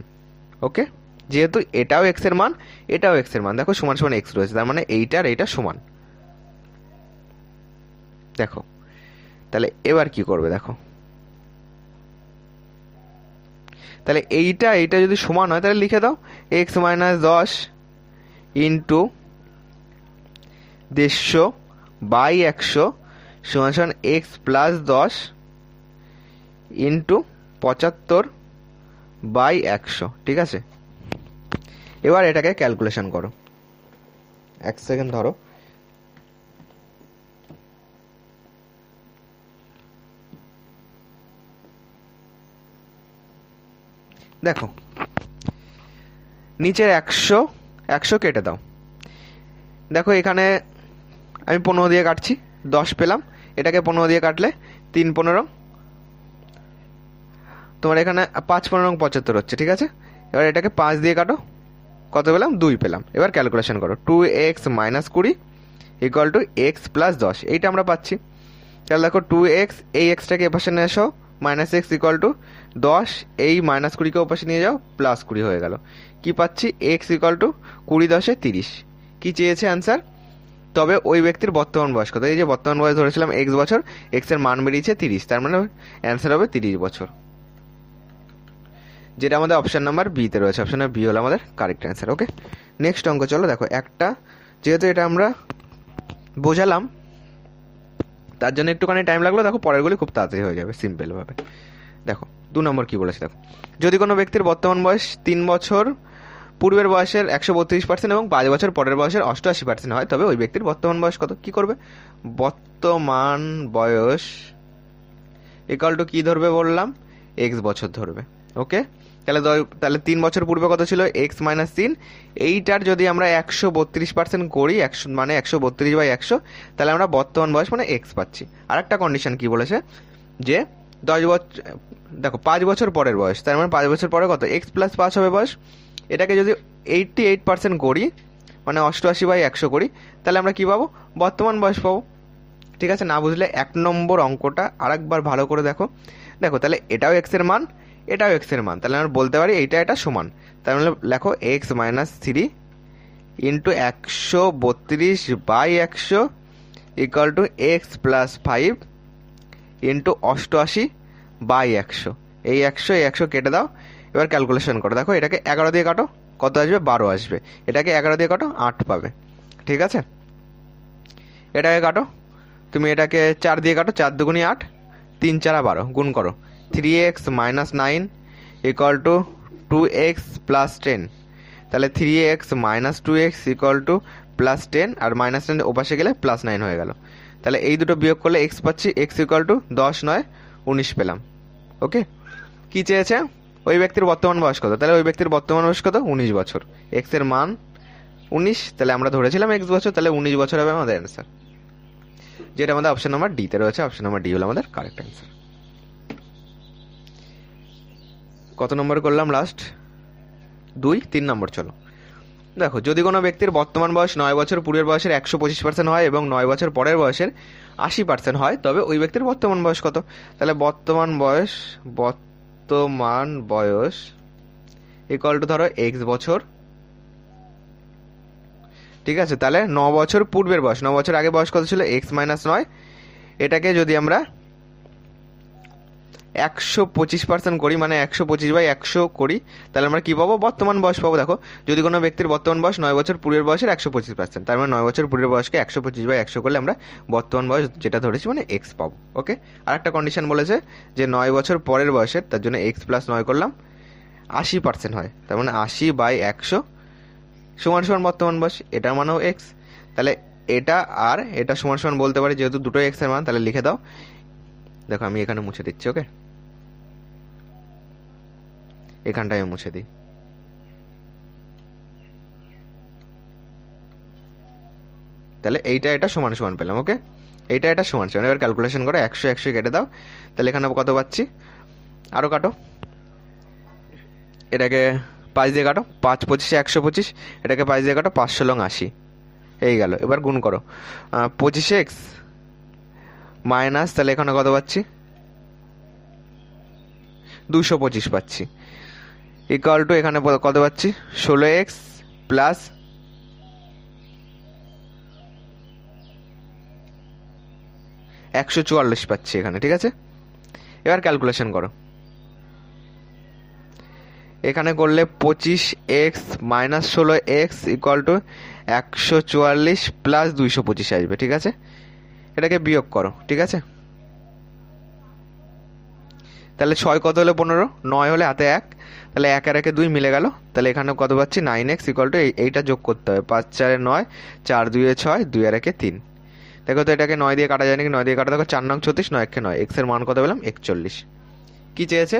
ওকে, যেহেতু এটাও এক্স এর মান, এটাও এক্স এর মান, দেখো সমান সমান এক্স রয়েছে, তার মানে এইটা আর এইটা সমান। দেখো তাহলে এবার কি করবে, দেখো তাহলে এইটা এইটা যদি সমান হয় তাহলে লিখে দাও x-10 ইন্টু 150/100 সমান সমান x+10 ইন্টু 75/100। ঠিক আছে, এবার এটাকে ক্যালকুলেশন করো। 1 সেকেন্ড ধরো। দেখো নিচের 100 কেটে দাও। দেখো এখানে আমি 15 দিয়ে কাটছি, 10 পেলাম। এটাকে 15 দিয়ে কাটলে 3×15 তোমার এখানে 5×15 75 হচ্ছে। ঠিক আছে, এবার এটাকে 5 দিয়ে কাটো, কত পেলাম? 2 পেলাম। এবার ক্যালকুলেশন করো, 2x-20 ইকুয়াল টু x+10, এইটা আমরা পাচ্ছি। তাহলে দেখো 2x, এই এক্সটাকে এপাশে নিয়ে এসো, -x ইকুয়াল টু 10, এই -20কে ওপাশে নিয়ে যাও, +20 হয়ে গেল। কি পাচ্ছি? x equal to 20×10 = 30। কি চেয়েছে অ্যান্সার? তবে ওই ব্যক্তির বর্তমান বয়স কত? এই যে বর্তমান বয়স ধরেছিলাম x বছর, x এর মান বেরিয়েছে 30, তার মানে অ্যান্সার হবে 30 বছর, যেটা আমাদের অপশন নাম্বার বি তে রয়েছে। অপশন নাম্বার বি হলো আমাদের কারেক্ট অ্যান্সার। ওকে, নেক্সট অঙ্ক চলো। দেখো একটা, যেহেতু এটা আমরা বোঝালাম তার জন্য একটুখানি টাইম লাগলো, দেখো পরেরগুলি খুব তাড়াতাড়ি হয়ে যাবে সিম্পল ভাবে। দেখো 2 নম্বর কি বলেছে, দেখো যদি কোনো ব্যক্তির বর্তমান বয়স 3 বছর পূর্বের বয়সের 132% এবং 5 বছর পরের বয়সের 88% হয়, তবে ওই ব্যক্তির বর্তমান বয়স কত? কি করবে? বর্তমান বয়স ইকুয়াল টু কি ধরবে বললাম? এক্স বছর ধরবে। ওকে, তাহলে 3 বছর পূর্বে কত ছিল? x-3। এইটার যদি আমরা 132% করি, 100 মানে 132/100, তাহলে আমরা বর্তমান বয়স মানে এক্স পাচ্ছি। আর একটা কন্ডিশন কি বলেছে, যে 10 বছর, দেখো 5 বছর পরের বয়স, তার মানে 5 বছর পরে কত? x+5 হবে বয়স। এটাকে যদি 88% করি, মানে 88/100 করি, তাহলে আমরা কি পাবো? বর্তমান বয়স পাবো। ঠিক আছে, না বুঝলে 1 নম্বর অঙ্কটা আরেকবার ভালো করে দেখো। দেখো তাহলে এটাও এক্স এর মান, এটাও এক্স এর মান, তাহলে আমরা বলতে পারি এইটা এটা সমান। তার মানে লেখো x-3 into 132/100 equal to x+5 into 88/100। এই 100 কেটে দাও, এবার ক্যালকুলেশন করো। দেখো এটাকে 11 দিয়ে কাটো, কত আসবে? 12 আসবে। এটাকে 11 দিয়ে কাটো, 8 পাবে। ঠিক আছে, এটাকে কাটো, তুমি এটাকে 4 দিয়ে কাটো, 4×2 = 8, 3×4 = 12, গুণ করো। 3x-9 ইকুয়াল টু 2x+10, তাহলে 3x - 2x ইকুয়াল টু +10, আর -10 ওপাশে গেলে +9 হয়ে গেল। তাহলে এই দুটো বিয়োগ করলে x পাচ্ছি, x ইকুয়াল টু 10 9 19 পেলাম। ওকে, কি চেয়েছে? ওই ব্যক্তির বর্তমান বয়স কত? তাহলে ওই ব্যক্তির বর্তমান বয়স কত? 19 বছর। x এর মান 19, তাহলে আমরা ধরেছিলাম x বছর, তাহলে 19 বছর হবে আমাদের অ্যান্সার, যেটা আমাদের অপশন নাম্বার ডি তে রয়েছে। অপশন নাম্বার ডি হলো আমাদের কারেক্ট অ্যান্সার। কত নম্বর করলাম? লাস্ট 2, 3 নম্বর। চলো দেখো, যদি কোনো ব্যক্তির বর্তমান বয়স 9 বছর পূর্বের বয়সের 125% হয় এবং 9 বছর পরের বয়সের 80% হয়, তবে ওই ব্যক্তির বর্তমান বয়স কত? তাহলে বর্তমান বয়স ইকুয়াল টু ধরো এক্স বছর, ঠিক আছে? তাহলে 9 বছর পূর্বের বয়স, 9 বছর আগে বয়স কত ছিল? x-9। এটাকে যদি আমরা 125% করি, মানে 125/100 করি, তাহলে আমরা কি পাবো? বর্তমান বয়স পাবো। দেখো, যদি কোনো ব্যক্তির বর্তমান বয়স 9 বছর পূর্বের বয়সের 125%, তার মানে 9 বছর পূর্বের বয়সকে 125/100 করলে আমরা বর্তমান বয়স যেটা ধরেছি মানে এক্স পাবো। ওকে, আর একটা কন্ডিশন বলেছে যে 9 বছর পরের বয়সের, তার জন্য x+9 করলাম, 80% হয়, তার মানে 80/100 সমান সমান বর্তমান বয়স, এটার মানেও এক্স। তাহলে এটা আর এটা সমান সমান বলতে পারি, যেহেতু দুটোই এক্স এর মান, তাহলে লিখে দাও। দেখো, আমি এখানে মুছে দিচ্ছি। ওকে, এখানটায় আমি মুছে দিই। তাহলে এইটা এটা সমান সমান পেলাম। ওকে, এইটা এটা সমান সমান। এবার ক্যালকুলেশন করে 100 কেটে দাও। তাহলে এখানে কত পাচ্ছি? আরো কাটো, এটাকে 5 দিয়ে কাটো, 5×5 = 125, এটাকে 5 দিয়ে কাটো, 5×16 = 80, এই গেল। এবার গুণ করো, 25x মাইনাস, তাহলে এখানে কত পাচ্ছি? 225 পাচ্ছি, ইকুয়াল টু এখানে কত পাচ্ছি? 16x প্লাস 144 পাচ্ছি এখানে, ঠিক আছে? এবার ক্যালকুলেশন করো, এখানে করলে 25x minus 16x equal to 144 plus 225 আসবে, ঠিক আছে? এটাকে বিয়োগ করো, ঠিক আছে? তাহলে 6 কত হলো? 15, 9 হলে হাতে 1, তাহলে 1 আর 1 2 মিলে গেল। তাহলে এখানে কত পাচ্ছি? 9x ইকুয়াল টু এইটা যোগ করতে হবে, 5×4 = 9, 4×2 = 6, 2 আর 1 3। দেখো তো এটাকে 9 দিয়ে কাটা যায় নাকি? 9 দিয়ে কাটা, দেখো 4×9 = 36, 9 × 9, x এর মান কত পেলাম? 41। কি চেয়েছে?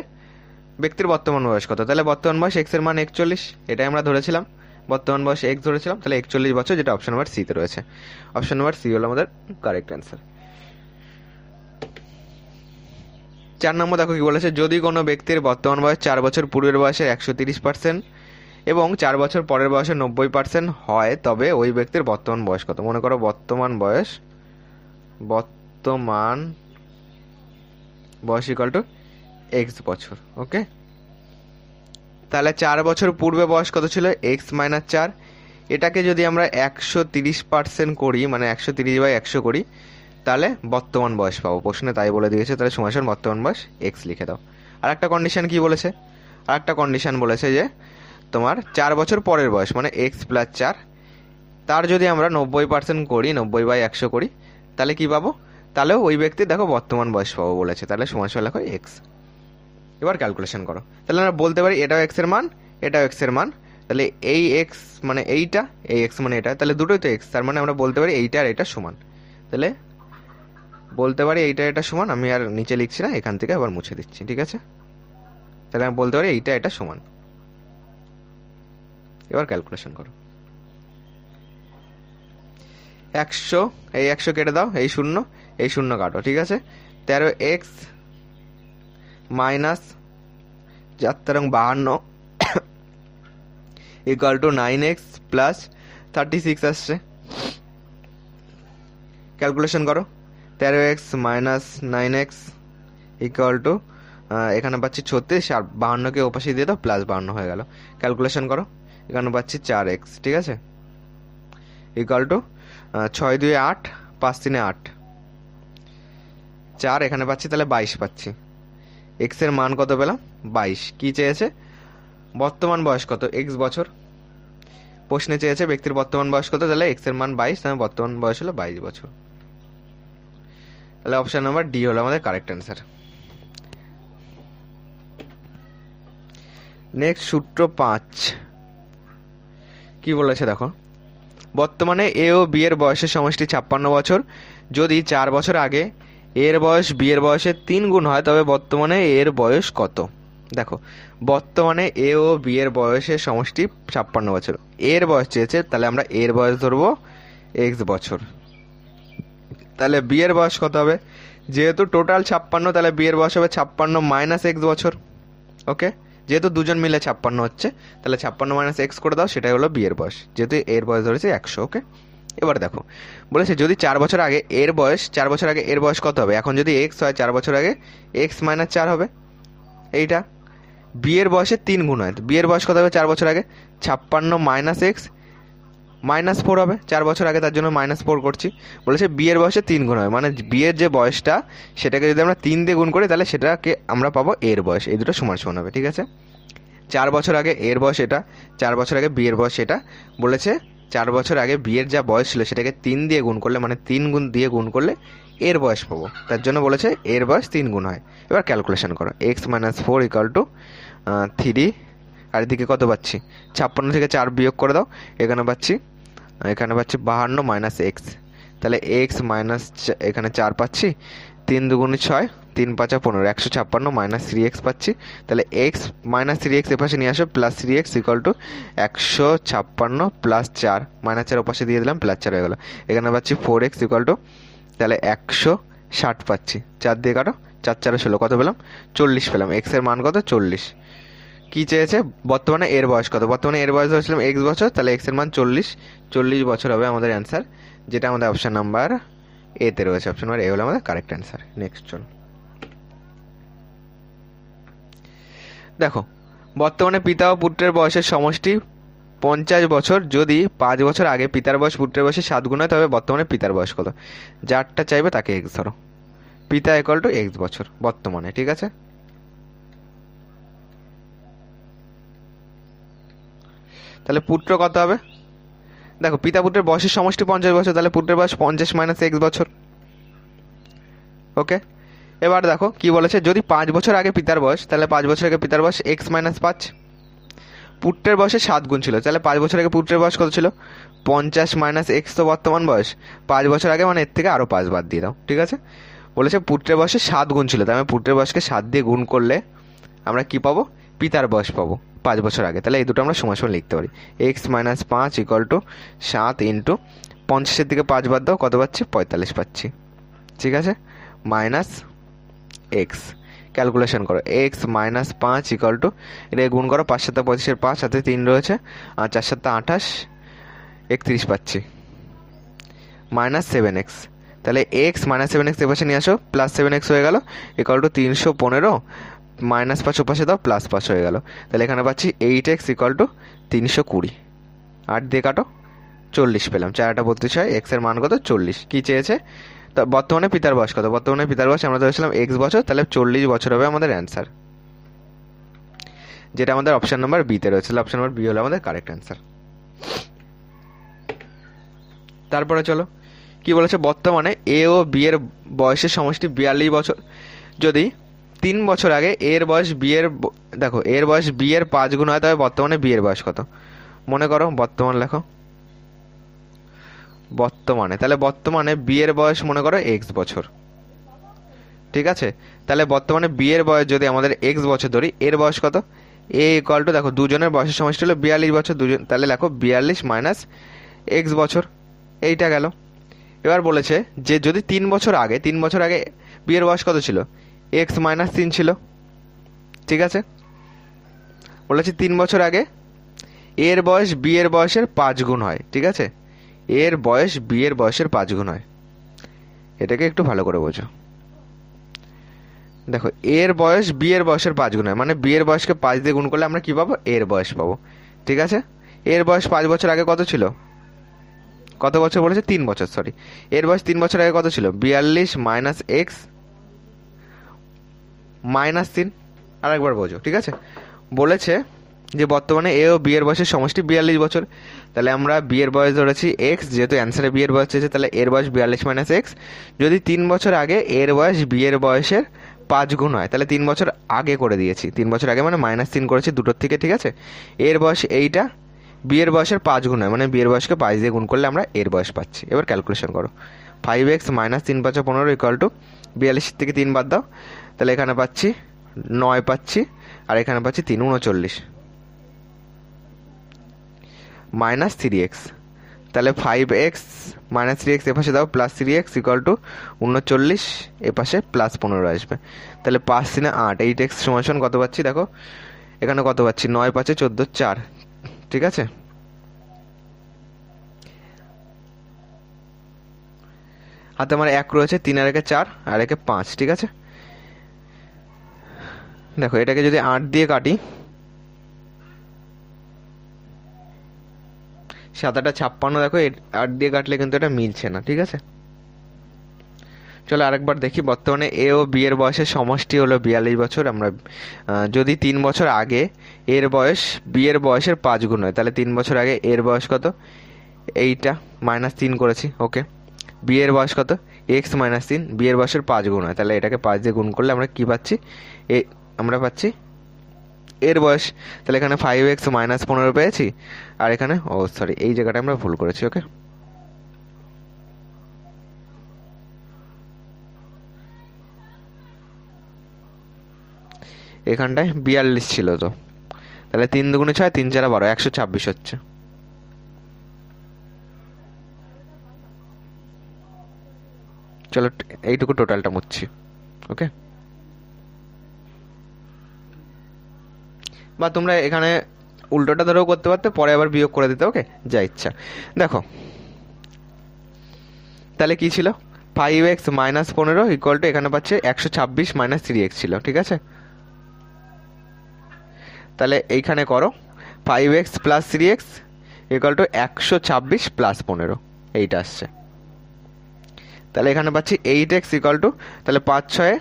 ব্যক্তির বর্তমান বয়স কত? তাহলে বর্তমান বয়স x এর মান 41, এটাই আমরা ধরেছিলাম। বর্তমান বয়স x ধরেছিলাম, তাহলে 41 বছর, যেটা অপশন নাম্বার সি তে রয়েছে। অপশন নাম্বার সি হলো আমাদের কারেক্ট অ্যান্সার। 4 নম্বর দেখো কি বলেছে, যদি কোনো ব্যক্তির বর্তমান বয়স 4 বছর পূর্বের বয়সের 130% এবং 4 বছর পরের বয়সের 90% হয়, তবে ওই ব্যক্তির বর্তমান বয়স কত? মনে করো বর্তমান বয়স ইকুয়াল টু এক্স বছর। ওকে, তাহলে 4 বছর পূর্বে বয়স কত ছিল? x-4। এটাকে যদি আমরা 130% করি, মানে 130/100 করি, তাহলে বর্তমান বয়স পাবো। প্রশ্নে তাই বলে দিয়েছে, তাহলে সমান বর্তমান বয়স এক্স লিখে দাও। আর একটা কন্ডিশন কি বলেছে? আর একটা কন্ডিশন বলেছে যে তোমার 4 বছর পরের বয়স মানে x+4, তার যদি আমরা 90% করি, 90/100 করি, তাহলে কি পাবো? তাহলেও ওই ব্যক্তির দেখো বর্তমান বয়স পাবো বলেছে, তাহলে সমান লেখো এক্স। এবার ক্যালকুলেশন করো, তাহলে আমরা বলতে পারি এটাও এক্স এর মান, এটাও এক্স এর মান, তাহলে এই এক্স মানে এইটা, এই এক্স মানে এটা, তাহলে দুটোই তো এক্স, তার মানে আমরা বলতে পারি এইটা আর এটা সমান। তাহলে বলতে পারি এইটা এটা সমান, আমি আর নিচে লিখছি না, এখান থেকে আবার মুছে দিচ্ছি, ঠিক আছে? তাহলে আমি বলতে পারি এইটা এটা সমান। এবার ক্যালকুলেশন করো, 100 এই 100 কেটে দাও, এই 0 এই 0 কাটো, ঠিক আছে? 13x minus 4×52 equal to 9x plus 36 আসছে। ক্যালকুলেশন করো, 13x minus 9x equal to এখানে পাচ্ছি 36, আর 52কে ওপাশে দিয়ে দাও, প্লাস 52 হয়ে গেল। ক্যালকুলেশন করো, এখানে পাচ্ছি 4x, ঠিক আছে? ইকুয়াল টু 6×2 = 8, 5×3 = 8, 4 এখানে পাচ্ছি, তাহলে 22 পাচ্ছি। এক্স এর মান কত পেলাম? 22। কি চেয়েছে? বর্তমান বয়স কত? এক্স বছর। প্রশ্নে চেয়েছে ব্যক্তির বর্তমান বয়স কত, তাহলে এক্স এর মান 22, তাহলে বর্তমান বয়স হলো 22 বছর। তাহলে অপশন নাম্বার ডি হলো আমাদের কারেক্ট অ্যান্সার। নেক্সট সূত্র 5 কি বলেছে দেখো, বর্তমানে এ ও বি এর বয়সের সমষ্টি 56 বছর। যদি 4 বছর আগে এর বয়স বি এর বয়সের 3 গুণ হয়, তবে বর্তমানে এর বয়স কত? দেখো, বর্তমানে এ ও বি এর বয়সের সমষ্টি 56 বছর, এর বয়স চেয়েছে, তাহলে আমরা এর বয়স ধরবো এক্স বছর। তাহলে বি এর বয়স কত হবে? যেহেতু টোটাল 56, তাহলে বি এর বয়স হবে 56 মাইনাস এক্স বছর। ওকে, যেহেতু দুজন মিলে 56 হচ্ছে, তাহলে 56 মাইনাস এক্স করে দাও, সেটাই হলো বি এর বয়স, যেহেতু এর বয়স ধরেছে 100। ওকে, এবার দেখো বলেছে যদি 4 বছর আগে এর বয়স, 4 বছর আগে এর বয়স কত হবে? এখন যদি এক্স হয় 4 বছর আগে এক্স মাইনাস 4 হবে। এইটা বি এর বয়সের 3 গুণ হয়, বি এর বয়স কত হবে 4 বছর আগে? 56 মাইনাস এক্স মাইনাস 4 হবে 4 বছর আগে, তার জন্য -4 করছি। বলেছে বি এর বয়সে 3 গুণ হয়, মানে বি এর যে বয়সটা সেটাকে যদি আমরা 3 দিয়ে গুণ করি তাহলে সেটাকে আমরা পাবো এর বয়স। এই দুটো সমান সমান হবে, ঠিক আছে? 4 বছর আগে এর বয়স এটা, 4 বছর আগে বি এর বয়স এটা। বলেছে 4 বছর আগে বি এর যা বয়স ছিল সেটাকে 3 দিয়ে গুণ করলে, মানে 3 গুণ দিয়ে গুণ করলে এর বয়স পাবো, তার জন্য বলেছে এর বয়স 3 গুণ হয়। এবার ক্যালকুলেশন করো, এক্স মাইনাস 4 ইকাল টু 3, আর এদিকে কত পাচ্ছি? 56 থেকে 4 বিয়োগ করে দাও, এখানে পাচ্ছি 52 মাইনাস এক্স, তাহলে এক্স মাইনাস এখানে 4 পাচ্ছি, 3 দুগুণে 6, 3 পাঁচা 15, 156 মাইনাস 3x পাচ্ছি। তাহলে এক্স মাইনাস 3x এপাশে নিয়ে আসো, plus 3x equal to 156 plus 4, -4 ওপাশে দিয়ে দিলাম, +4 হয়ে গেল। এখানে পাচ্ছি 4x ইকাল টু, তাহলে 160 পাচ্ছি, 4 দিয়ে কাটো, 4 4 16, কত পেলাম? 40 পেলাম। এক্স এর মান কত? 40। কি চেয়েছে? বর্তমানে এর বয়স কত? বর্তমানে এর বয়স ধরেছিলাম এক্স বছর, তাহলে এক্স এর মান 40 বছর হবে আমাদের অ্যান্সার, যেটা আমাদের অপশন নাম্বার এ তে রয়েছে। অপশন নাম্বার এ হলো আমাদের কারেক্ট অ্যান্সার। নেক্সট চল, দেখো বর্তমানে পিতা ও পুত্রের বয়সের সমষ্টি 50 বছর, যদি 5 বছর আগে পিতার বয়স পুত্রের বয়সে 7 গুণ হয় তবে বর্তমানে পিতার বয়স কত? যারটা চাইবে তাকে এক্স ধরো। পিতা ইকুয়াল টু এক্স বছর বর্তমানে, ঠিক আছে? তাহলে পুত্র কত হবে? দেখো পিতা পুত্রের বয়সের সমষ্টি 50 বছর, তাহলে পুত্রের বয়স 50 মাইনাস এক্স বছর। ওকে, এবার দেখো কি বলেছে, যদি 5 বছর আগে পিতার বয়স, তাহলে 5 বছর আগে পিতার বয়স এক্স মাইনাস 5, পুত্রের বয়সে 7 গুণ ছিল, তাহলে 5 বছর আগে পুত্রের বয়স কত ছিল? 50 মাইনাস এক্স তো বর্তমান বয়স, 5 বছর আগে, মানে এর থেকে আরও 5 বাদ দিয়ে দাও, ঠিক আছে? বলেছে পুত্রের বয়সে 7 গুণ ছিল, তাই আমি পুত্রের বয়সকে 7 দিয়ে গুণ করলে আমরা কি পাবো? পিতার বয়স পাবো 5 বছর আগে। তাহলে এই দুটো আমরা সমান সমান লিখতে পারি, x minus 5 equal to 7 into 50 থেকে 5 বাদ দাও, কত পাচ্ছি? 45 পাচ্ছি, ঠিক আছে? মাইনাস এক্স, ক্যালকুলেশন করো, এক্স মাইনাস 5 ইকুয়াল টু, এটা গুণ করো, 5 7 25, 5 হাতে 3 রয়েছে, আর 4 7 28, 31 পাচ্ছি, মাইনাস 7x। তাহলে এক্স মাইনাস 7x এপাশে নিয়ে আসো, প্লাস 7x হয়ে গেল, ইকুয়াল টু 315, -5 ওপাশে দাও, +5 হয়ে গেল। তাহলে এখানে পাচ্ছি 8x ইকুয়াল টু 320, 8 দিয়ে কাটো, 40 পেলাম, 4 8 32, এক্স এর মান কত? 40। কি চেয়েছে? তো বর্তমানে পিতার বয়স কত? বর্তমানে পিতার বয়স আমরা ধরেছিলাম এক্স বছর, তাহলে 40 বছর হবে আমাদের অ্যান্সার, যেটা আমাদের অপশন নাম্বার বি তে রয়েছে। অপশন নাম্বার বি হলো আমাদের কারেক্ট অ্যান্সার। তারপরে চলো কি বলেছে, বর্তমানে এ ও বি এর বয়সের সমষ্টি 42 বছর, যদি 3 বছর আগে এর বয়স বি এর, দেখো এর বয়স বি এর 5 গুণ হয়, তবে বর্তমানে বি এর বয়স কত? মনে করো বর্তমান লেখো, বর্তমানে, তাহলে বর্তমানে বি এর বয়স মনে করো এক্স বছর, ঠিক আছে? তাহলে বর্তমানে বি এর বয়স যদি আমাদের এক্স বছর ধরি, এর বয়স কত? এ ইকুয়াল টু, দেখো দুজনের বয়সের সমষ্টি হলো 42 বছর, দুজন, তাহলে লেখো 42 মাইনাস এক্স বছর, এইটা গেল। এবার বলেছে যে যদি 3 বছর আগে, 3 বছর আগে বি এর বয়স কত ছিল? এক্স মাইনাস 3 ছিল, ঠিক আছে? বলেছে 3 বছর আগে এর বয়স বি এর বয়সের 5 গুণ হয়, ঠিক আছে? এর বয়স বি এর বয়সের 5 গুণ হয়, এটাকে একটু ভালো করে বোঝো। দেখো এর বয়স বি এর বয়সের 5 গুণ হয়, মানে বি এর বয়সকে 5 দিয়ে গুণ করলে আমরা কি পাবো? এর বয়স পাবো, ঠিক আছে? এর বয়স 5 বছর আগে কত ছিল? কত বছর বলেছে? 3 বছর, সরি, এর বয়স 3 বছর আগে কত ছিল? 42 মাইনাস এক্স মাইনাস 3, আরেকবার বোঝো, ঠিক আছে? বলেছে যে বর্তমানে এ ও বি এর বয়সের সমষ্টি 42 বছর, তাহলে আমরা বি এর বয়স ধরেছি এক্স, যেহেতু অ্যান্সারে বি এর বয়স চেয়েছে, তাহলে এর বয়স 42 মাইনাস এক্স, যদি 3 বছর আগে এর বয়স বি এর বয়সের 5 গুণ হয়, তাহলে 3 বছর আগে করে দিয়েছি, 3 বছর আগে মানে -3 করেছি দুটোর থেকে, ঠিক আছে? এর বয়স এইটা, বি এর বয়সের 5 গুণ হয়, মানে বি এর বয়সকে 5 দিয়ে গুণ করলে আমরা এর বয়স পাচ্ছি। এবার ক্যালকুলেশন করো, 5x মাইনাস 3 5 15 ইকুয়াল টু 42 থেকে 3 বাদ দাও, তাহলে এখানে পাচ্ছি 9 পাচ্ছি, আর এখানে পাচ্ছি 3 39 মাইনাস 3x, তাহলে 5x মাইনাস 3x এপাশে দাও, প্লাস 3x ইকুয়াল টু 39, এপাশে +15 আসবে, তাহলে 5 3 8, 8x সমান কত পাচ্ছি? দেখো এখানে কত পাচ্ছি, 9 5 14 4, ঠিক আছে। হাতে আমার 1 রয়েছে, 3 আর 1 4 আর 1 5, ঠিক আছে। দেখো এটাকে যদি 8 দিয়ে কাটি, 7 8 56, দেখো 8 দিয়ে কাটলে কিন্তু এটা মিলছে না, ঠিক আছে। চলো আরেকবার দেখি। বর্তমানে এ ও বি এর বয়সের সমষ্টি হলো 42 বছর। আমরা যদি 3 বছর আগে এর বয়স বি এর বয়সের 5 গুণ হয়, তাহলে 3 বছর আগে এর বয়স কত, এইটা -3 করেছি, ওকে। বি এর বয়স কত, এক্স -3, বি এর বয়সের 5 গুণ হয়, তাহলে এটাকে 5 দিয়ে গুণ করলে আমরা কি পাচ্ছি, এ আমরা পাচ্ছি এর বয়স। তাহলে এখানে 5x -15 পেয়েছি, আর এখানে সরি, এই জায়গাটা আমরা ভুল করেছি, ওকে। এখানটায় 42 ছিল তো, তাহলে 3 দুগুণে 6, 3 4 12, 126 হচ্ছে। চলো এইটুকু টোটালটা মুছছি, ওকে। বা তোমরা এখানে উল্টোটা ধরেও করতে পারতে, পরে আবার বিয়োগ করে দিতে, ওকে, যা ইচ্ছা। দেখো তাহলে কি ছিল, 5x -15 ইকুয়াল টু, এখানে পাচ্ছে 126 -3x ছিল, ঠিক আছে। তাহলে এইখানে করো 5x + 3x ইকুয়াল টু 126 + 15, এইটা আসছে। তাহলে এখানে পাচ্ছি 8x ইকুয়াল টু, তাহলে 5 6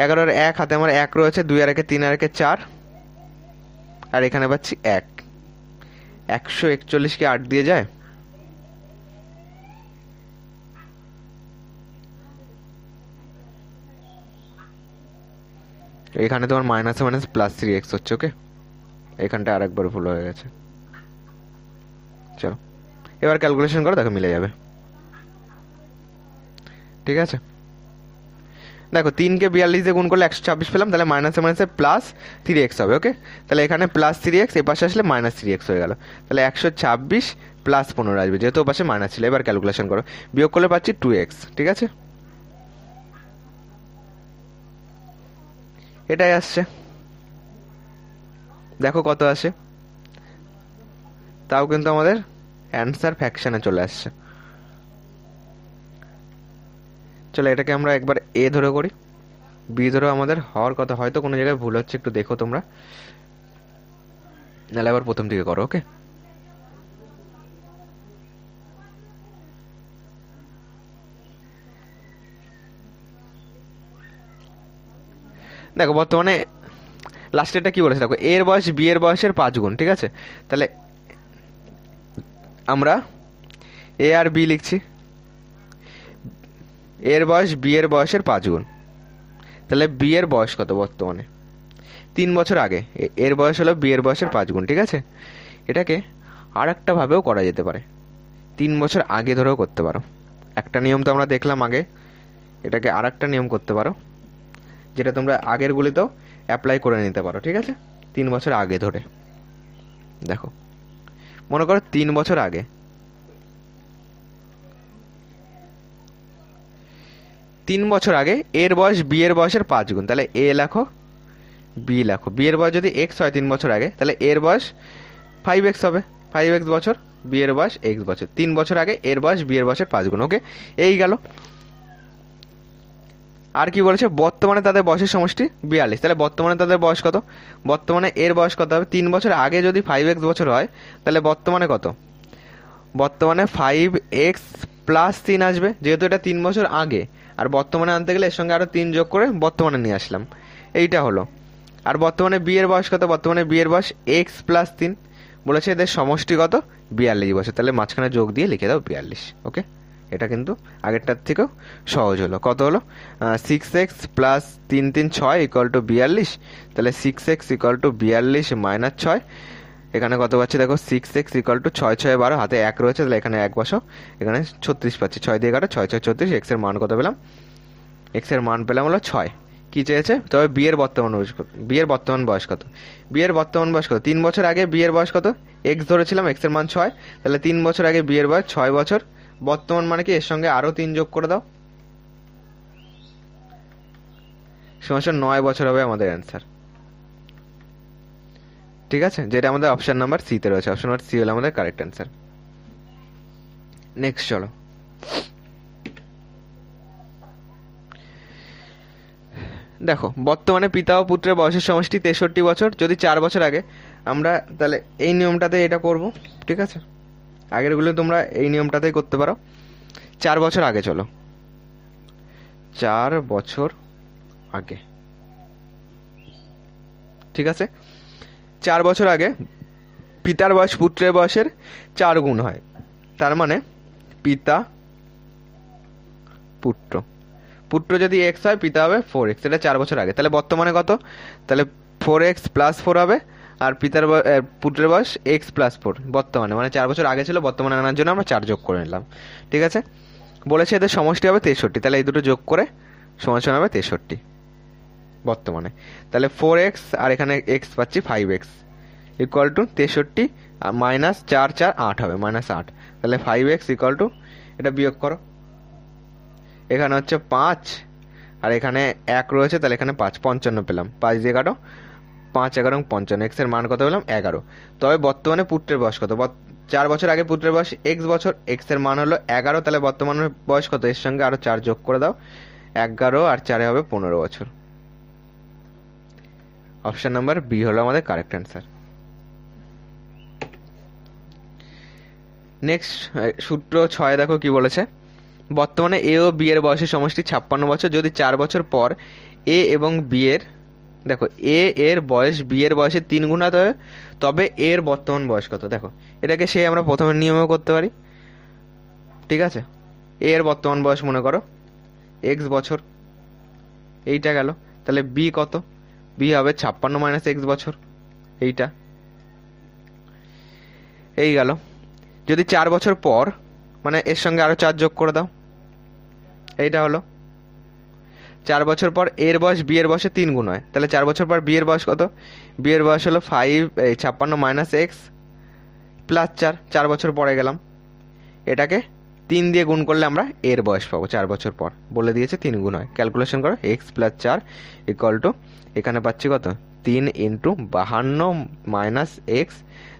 11 আর 1, হাতে আমার 1 রয়েছে, 2 আর 1 3 আর 1 4, আর এখানে পাচ্ছি 1। 141 কি 8 দিয়ে যায়, এখানে তোমার মাইনাসে মাইনাস +3x হচ্ছে, ওকে। এখানটা আরেকবার ভুল হয়ে গেছে। চলো এবার ক্যালকুলেশন করো, দেখো মিলে যাবে, ঠিক আছে। দেখো 3কে 42 দিয়ে গুণ করলে 126 পেলাম, তাহলে মাইনাসে মাইনাসে +3x হবে, ওকে। তাহলে এখানে +3x, এ পাশে আসলে -3x হয়ে গেল, তাহলে 126 + 15 আসবে, যেহেতু ও পাশে মাইনাস ছিল। এবার ক্যালকুলেশন করো, বিয়োগ করলে পাচ্ছি 2x, ঠিক আছে। এটাই আসছে, দেখো কত আসে, তাও কিন্তু আমাদের অ্যান্সার ফ্র্যাকশনে চলে আসছে। চলো এটাকে আমরা একবার এ ধরে করি, বি ধরেও আমাদের হওয়ার কথা, হয়তো কোনো জায়গায় ভুল হচ্ছে, একটু দেখো তোমরা, নাহলে আবার প্রথম থেকে করো, ওকে। দেখো বর্তমানে লাস্টেরটা কি বলেছে, দেখো এর বয়স বি এর বয়সের 5 গুণ, ঠিক আছে। তাহলে আমরা এ আর বি লিখছি, এর বয়স বি এর বয়সের 5 গুণ, তাহলে বি এর বয়স কত বর্তমানে, 3 বছর আগে এর বয়স হলো বি এর বয়সের 5 গুণ, ঠিক আছে। এটাকে আর একটা ভাবেও করা যেতে পারে, 3 বছর আগে ধরেও করতে পারো। একটা নিয়ম তো আমরা দেখলাম আগে, এটাকে আর একটা নিয়ম করতে পারো, যেটা তোমরা আগের গুলিতেও অ্যাপ্লাই করে নিতে পারো, ঠিক আছে। 3 বছর আগে ধরে, দেখো মনে করো 3 বছর আগে, 3 বছর আগে এর বয়স বি এর বয়সের 5 গুণ, তাহলে এ লেখো, বি লেখো। বি এর বয়স যদি এক্স হয় 3 বছর আগে, তাহলে এর বয়স 5x হবে, 5x বছর, বি এর বয়স এক্স বছর, 3 বছর আগে এর বয়স বি এর বয়সের 5 গুণ, ওকে। এই গেল। আর কি বলেছে, বর্তমানে তাদের বয়সের সমষ্টি 42, তাহলে বর্তমানে তাদের বয়স কত, বর্তমানে এর বয়স কত হবে, 3 বছর আগে যদি 5x বছর হয়, তাহলে বর্তমানে কত, বর্তমানে 5x + 3 আসবে, যেহেতু এটা 3 বছর আগে, আর বর্তমানে আনতে গেলে এর সঙ্গে আরো 3 যোগ করে বর্তমানে নিয়ে আসলাম, এইটা হলো। আর বর্তমানে বি এর বয়স কত, বর্তমানে বি এর বয়স x + 3, বলেছে এদের সমষ্টি কত, 42 বছর, তাহলে মাঝখানে যোগ দিয়ে লিখে দাও 42, ওকে। এটা কিন্তু আগেরটার থেকেও সহজ হলো। কত হলো, 6x + 3 3 6 ইকুয়াল টু 42, তাহলে 6x ইকুয়াল টু 42 - 6, এখানে কত পাচ্ছি দেখো, 6x ইকুয়াল টু 6 6 12, হাতে 1 রয়েছে, তাহলে এখানে 1 বসাও, এখানে 36 পাচ্ছি, 6 দিয়ে 11, 6 6 34, x এর মান কত পেলাম, x এর মান পেলাম হলো 6। কি চেয়েছে, তবে বি এর বর্তমান বয়স কত, বি এর বর্তমান বয়স কত, বি এর বর্তমান বয়স কত, 3 বছর আগে বি এর বয়স কত, x ধরেছিলাম, x এর মান 6, তাহলে 3 বছর আগে বি এর বয়স 6 বছর, বর্তমান মানে কি, এর সঙ্গে আরো 3 যোগ করে দাও, সমস্যা 9 বছর হবে আমাদের অ্যান্সার। ঠিক আছে, যেটা আমাদের অপশন নাম্বার সিতে রয়েছে। অপশন নাম্বার সি হলো আমাদের কারেক্ট অ্যান্সার। নেক্সট চলো, দেখো বর্তমানে পিতা ও পুত্রের বয়সের সমষ্টি 63 বছর। যদি 4 বছর আগে, আমরা তাহলে এই নিয়মটাতে এটা করব। ঠিক আছে, আগেরগুলো তোমরা এই নিয়মটাতেই করতে পারো। 4 বছর আগে চলো, 4 বছর আগে। ঠিক আছে, 4 বছর আগে পিতার বয়স পুত্রের বয়সের 4 গুণ হয়। তার মানে পিতা পুত্র, পুত্র যদি এক্স হয় পিতা হবে 4x, এটা 4 বছর আগে। তাহলে বর্তমানে কত? তাহলে 4x+4 হবে। আর পুত্রের বয়স x+4 বর্তমানে, মানে 4 বছর আগে ছিল, বর্তমানে আনার জন্য আমরা 4 যোগ করে নিলাম। ঠিক আছে, বলেছে এদের সমষ্টি হবে 63, তাহলে এই দুটো যোগ করে সমান সমান হবে 63 বর্তমানে। তাহলে 4x আর এখানে x পাচ্ছি 5x equal to 63, R minus 4 4 8 হবে, -8। তাহলে 5x ইকুয়াল টু, এটা বিয়োগ করো, এখানে হচ্ছে 5 আর এখানে 1 রয়েছে, তাহলে এখানে 5, 55 পেলাম। 5 দিয়ে কাটো, 5 11 55, এক্স এর মান কত পেলাম? 11। তবে বর্তমানে পুত্রের বয়স কত? 4 বছর আগে পুত্রের বয়স x বছর, এক্স এর মান হলো 11, তাহলে বর্তমানে বয়স কত? এর সঙ্গে আরো 4 যোগ করে দাও, 11 আর 4 হবে 15 বছর। অপশন নাম্বার বি হলো আমাদের কারেক্ট অ্যান্সার। নেক্সট সূত্র 6 দেখো কি বলেছে। বর্তমানে এ ও বি এর বয়সের সমষ্টি 56 বছর। যদি 4 বছর পর এ এবং বি এর, দেখো এ এর বয়স বি এর বয়সের 3 গুণ হতে হবে, তবে এর বর্তমান বয়স কত? দেখো এটাকে সে আমরা প্রথমে নিয়মেও করতে পারি। ঠিক আছে, এ এর বর্তমান বয়স মনে করো এক্স বছর, এইটা গেল। তাহলে বি কত? বি হবে 56 - x বছর, এইটা এই গেল। যদি 4 বছর পর, মানে এর সঙ্গে আরো 4 যোগ করে দাও, এইটা হলো 4 বছর পর এর বয়স বি এর বয়সে 3 গুণ হয়, তাহলে 4 বছর পর বি এর বয়স কত? বি এর বয়স হলো 56 - x +4, 4 বছর পরে গেলাম। এটাকে 3 দিয়ে গুণ করলে আমরা এর বয়স পাবো 4 বছর পর, বলে দিয়েছে 3 গুণ হয়। ক্যালকুলেশন করো, x + 4 ইকুয়াল টু, এখানে পাচ্ছি কত? 3 × 52 - x,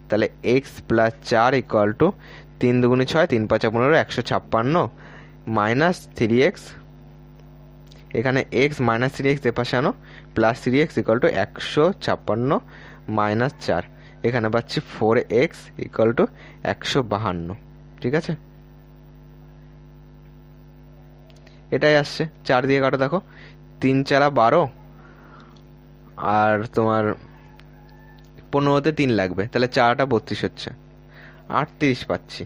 তাহলে x + 4 ইকুয়াল টু 3 × 2 = 6, 3 × 5 = 15, 156 - 3x, এখানে x - 3x এ পাশে আনো, +3x ইকুয়াল টু 156 - 4, এখানে পাচ্ছি 4x ইকুয়াল টু 152। ঠিক আছে, এটাই আসছে। 4 দিয়ে কাটো, দেখো 3 × 4 = 12, আর তোমার 15তে 3 লাগবে, তাহলে 4টা 32 হচ্ছে, 38 পাচ্ছি।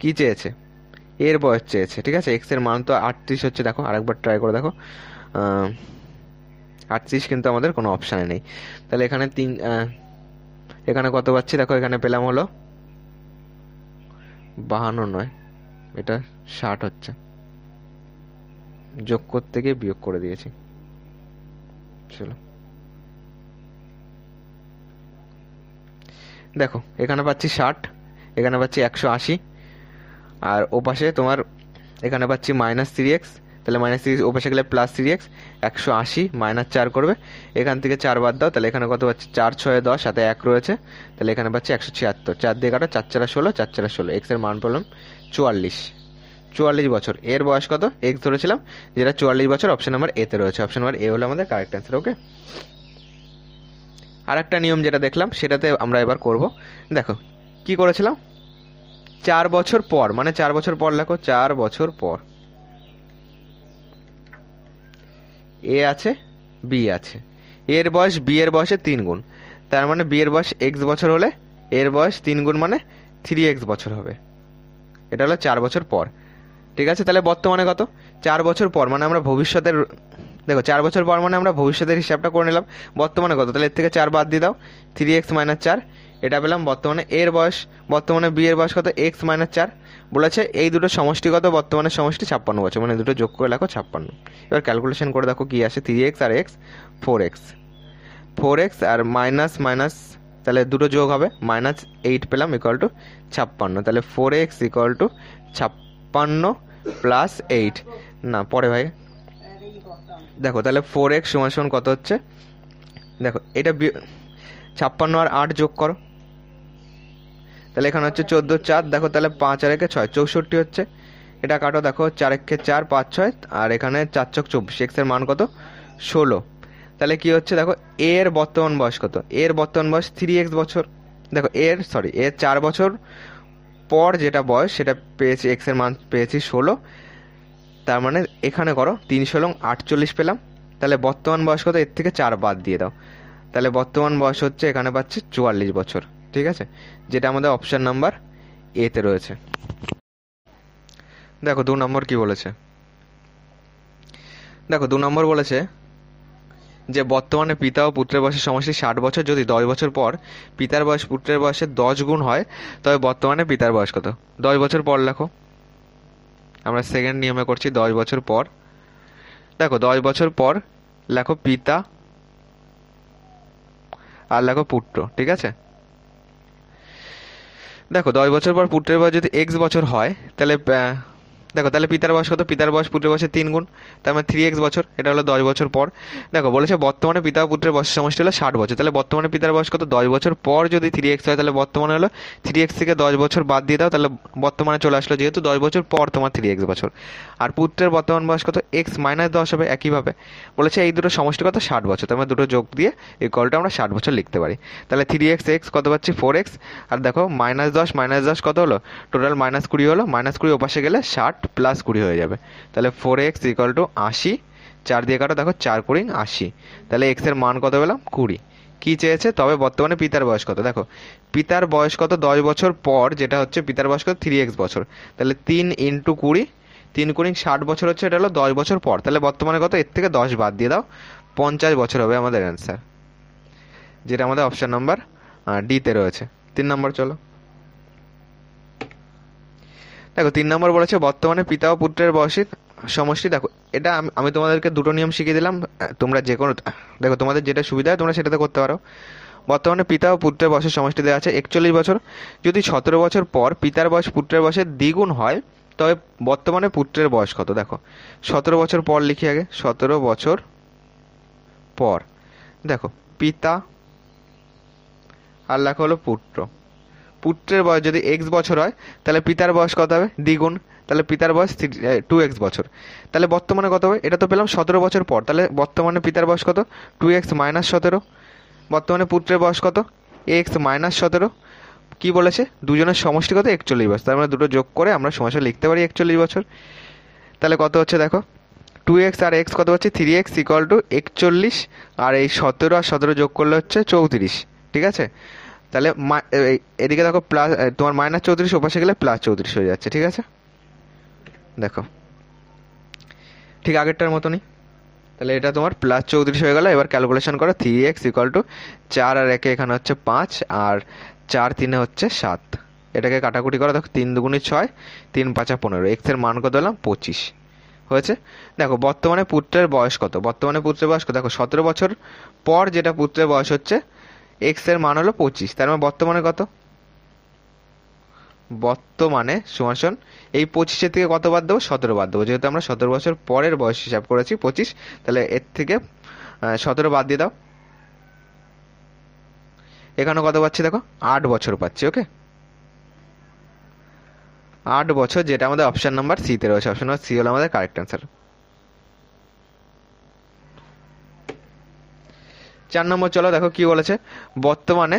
কি চেয়েছে? এর বয়স চেয়েছে। ঠিক আছে, এক্স এর মান তো 38 হচ্ছে, দেখো আরেকবার ট্রাই করে দেখো। 38 কিন্তু আমাদের কোনো অপশানে নেই, তাহলে এখানে এখানে কত পাচ্ছি? দেখো এখানে পেলাম হলো 52 নয়, এটা 60 হচ্ছে, যোগ করতে গিয়ে বিয়োগ করে দিয়েছি। চলো দেখো, এখানে পাচ্ছি 60, এখানে পাচ্ছি 180, আর ওপাশে তোমার এখানে পাচ্ছি -3x, তাহলে -3 ওপাশে গেলে +3x, 180 - 4 করবে, এখান থেকে 4 বাদ দাও, তাহলে এখানে কত পাচ্ছি? 4 6 10, সাথে 1 রয়েছে, তাহলে এখানে পাচ্ছি 176। 4 দিয়ে কাটো, 4 4 16, 4 4 16, এক্স এর মান পেলাম 44 বছর। এর বয়স কত? এক্স ধরেছিলাম, যেটা 44 বছর, অপশন নাম্বার এ তে রয়েছে। অপশন নাম্বার এ হলো আমাদের কারেক্ট অ্যান্সার। ওকে, আর একটা নিয়ম যেটা দেখলাম সেটাতে আমরা এবার করব। দেখো কি করেছিলাম, 4 বছর পর, মানে 4 বছর পর লেখো, 4 বছর পর এ আছে বি আছে, এর বয়স বি এর বয়সের 3 গুণ, তার মানে বি এর বয়স এক্স বছর হলে এর বয়স 3 গুণ মানে 3x বছর হবে। এটা হলো 4 বছর পর। ঠিক আছে, তাহলে বর্তমানে কত? 4 বছর পর মানে আমরা ভবিষ্যতের, দেখো 4 বছর পর মানে আমরা ভবিষ্যতের হিসাবটা করে নিলাম। বর্তমানে কত? তাহলে এর থেকে 4 বাদ দিয়ে দাও, 3x - 4, এটা পেলাম বর্তমানে এর বয়স। বর্তমানে বি এর বয়স কত? x - 4, বলেছে এই দুটো সমষ্টি কত? বর্তমানে সমষ্টি 56 বছর, মানে দুটো যোগ করে লেখো 56। এবার ক্যালকুলেশন করে দেখো কি আসে, 3x আর x, 4x আর মাইনাস মাইনাস, তাহলে দুটো যোগ হবে, -8 পেলাম ইকুয়াল টু 56, তাহলে 4x ইকুয়াল টু 56 + 8, না পরে ভাই দেখো, তাহলে 4x = কত হচ্ছে? দেখো এটা 56 আর 8 যোগ করো, তাহলে এখানে হচ্ছে 14 4, দেখো তাহলে 5 আর 1 6, 64 হচ্ছে। এটা কাটো, দেখো 4 1 4 5 6, আর এখানে 4 চক 24, এক্স এর মান কত 16। তাহলে কি হচ্ছে দেখো, এর বর্তমান বয়স কত, এর বর্তমান বয়স 3x বছর। দেখো এর 4 বছর পর যেটা বয়স সেটা পেয়েছি, এক্স এর মান পেয়েছি 16। তার মানে এখানে করো 3 16 48 পেলাম। তাহলে বর্তমান বয়স কত, এর থেকে 4 বাদ দিয়ে দাও, তাহলে বর্তমান বয়স হচ্ছে এখানে পাচ্ছি 44 বছর। ঠিক আছে, যেটা আমাদের অপশন নাম্বার এতে রয়েছে। দেখো 2 নম্বর কি বলেছে, দেখো 2 নম্বর বলেছে যে বর্তমানে পিতা ও পুত্রের বয়সের সমষ্টি 60 বছর, যদি 10 বছর পর পিতার বয়স পুত্রের বয়সের 10 গুণ হয় তবে বর্তমানে পিতার বয়স কত। 10 বছর পর লেখো, আমরা সেকেন্ড নিয়মে করছি 10 বছর পর। দেখো 10 বছর পর লেখো পিতা আর লেখো পুত্র। ঠিক আছে, দেখো 10 বছর পর পুত্রের বয়স যদি এক্স বছর হয়, তাহলে দেখো তাহলে পিতার বয়স কত, পিতার বয়স পুত্রের বয়সের 3 গুণ, তার মানে 3x বছর। এটা হলো 10 বছর পর। দেখো বলেছে বর্তমানে পিতা ও পুত্রের বয়সের সমষ্টি হলো 60 বছর, তাহলে বর্তমানে পিতার বয়স কত, 10 বছর পর যদি 3x হয় তাহলে বর্তমানে হলো 3x থেকে 10 বছর বাদ দিয়ে দাও, তাহলে বর্তমানে চলে আসলো, যেহেতু 10 বছর পর তোমার 3x বছর। আর পুত্রের বর্তমান বয়স কত, x মাইনাস 10 হবে। একইভাবে বলেছে এই দুটো সমষ্টি কত, 60 বছর, তার মানে দুটো যোগ দিয়ে এই কলটা আমরা 60 বছর লিখতে পারি। তাহলে 3x x কত পাচ্ছি 4x, আর দেখো মাইনাস 10 কত হলো, টোটাল -20 হলো, -20 ওপাশে গেলে 60 + 20 হয়ে যাবে। তাহলে 4x = 80, 4 দিয়ে কাটো, দেখো 4 × 80, তাহলে x এর মান কত পেলাম 20। কি চেয়েছে, তবে বর্তমানে পিতার বয়স কত, দেখো পিতার বয়স কত 10 বছর পর, যেটা হচ্ছে পিতার বয়স কত 3x বছর, তাহলে 3 × 20, 3 × 60 বছর হচ্ছে, এটা হলো 10 বছর পর, তাহলে বর্তমানে কত, এর থেকে 10 বাদ দিয়ে দাও, 50 বছর হবে আমাদের অ্যান্সার, যেটা আমাদের অপশন নাম্বার ডিতে রয়েছে। 3 নম্বর চলো, দেখো 3 নম্বর বলেছে বর্তমানে পিতা ও পুত্রের বয়সের সমষ্টি। দেখো এটা আমি তোমাদেরকে দুটো নিয়ম শিখিয়ে দিলাম, তোমরা যে কোনো, দেখো তোমাদের যেটা সুবিধা হয় তোমরা সেটাতে করতে পারো। বর্তমানে পিতা ও পুত্রের বয়সের সমষ্টি দেওয়া আছে 41 বছর, যদি 17 বছর পর পিতার বয়স পুত্রের বয়সের দ্বিগুণ হয় তবে বর্তমানে পুত্রের বয়স কত। দেখো 17 বছর পর লিখি আগে, 17 বছর পর, দেখো পিতা আর লেখা হলো পুত্র। পুত্রের বয়স যদি এক্স বছর হয় তাহলে পিতার বয়স কত হবে, দ্বিগুণ, তাহলে পিতার বয়স 2x বছর। তাহলে বর্তমানে কত হবে, এটা তো পেলাম 17 বছর পর, তাহলে বর্তমানে পিতার বয়স কত, 2x - 17। বর্তমানে পুত্রের বয়স কত, x - 17। কি বলেছে, দুজনের সমষ্টি কত 41 বছর, তার মানে দুটো যোগ করে আমরা সমস্যা লিখতে পারি 41 বছর। তাহলে কত হচ্ছে দেখো, 2x আর x কত হচ্ছে, 3x = 41, আর এই 17 আর 17 যোগ করলে হচ্ছে 34। ঠিক আছে, তাহলে এদিকে দেখো প্লাস, তোমার -34 ওপাশে গেলে +34 হয়ে যাচ্ছে। ঠিক আছে, দেখো ঠিক আগেরটার মতনই, তাহলে এটা তোমার +34 হয়ে গেল। এবার ক্যালকুলেশন করো, 3x = 4 আর 1 এখানে হচ্ছে 5, আর 4 3 হচ্ছে 7, এটাকে কাটাকুটি করো, দেখো 3 2 6, 3 5 15, এক্স এর মান কত হলাম 25 হয়েছে। দেখো বর্তমানে পুত্রের বয়স কত, বর্তমানে পুত্রের বয়স কত, দেখো 17 বছর পর যেটা পুত্রের বয়স হচ্ছে, এক্স এর মান হলো 25, তার মানে বর্তমানে কত, বর্তমানে সমান এই 25-এর থেকে কত বাদ দেবো, 17 বাদ দেবো, যেহেতু আমরা 17 বছর পরের বয়স হিসাব করেছি 25, তাহলে এর থেকে 17 বাদ দিয়ে দাও, এখানে কত পাচ্ছি দেখো 8 বছর পাচ্ছি। ওকে, 8 বছর, যেটা আমাদের অপশন নাম্বার সিতে রয়েছে, অপশন নাম্বার সি হলো আমাদের কারেক্ট অ্যান্সার। 4 নম্বর চলো, দেখো কি বলেছে, বর্তমানে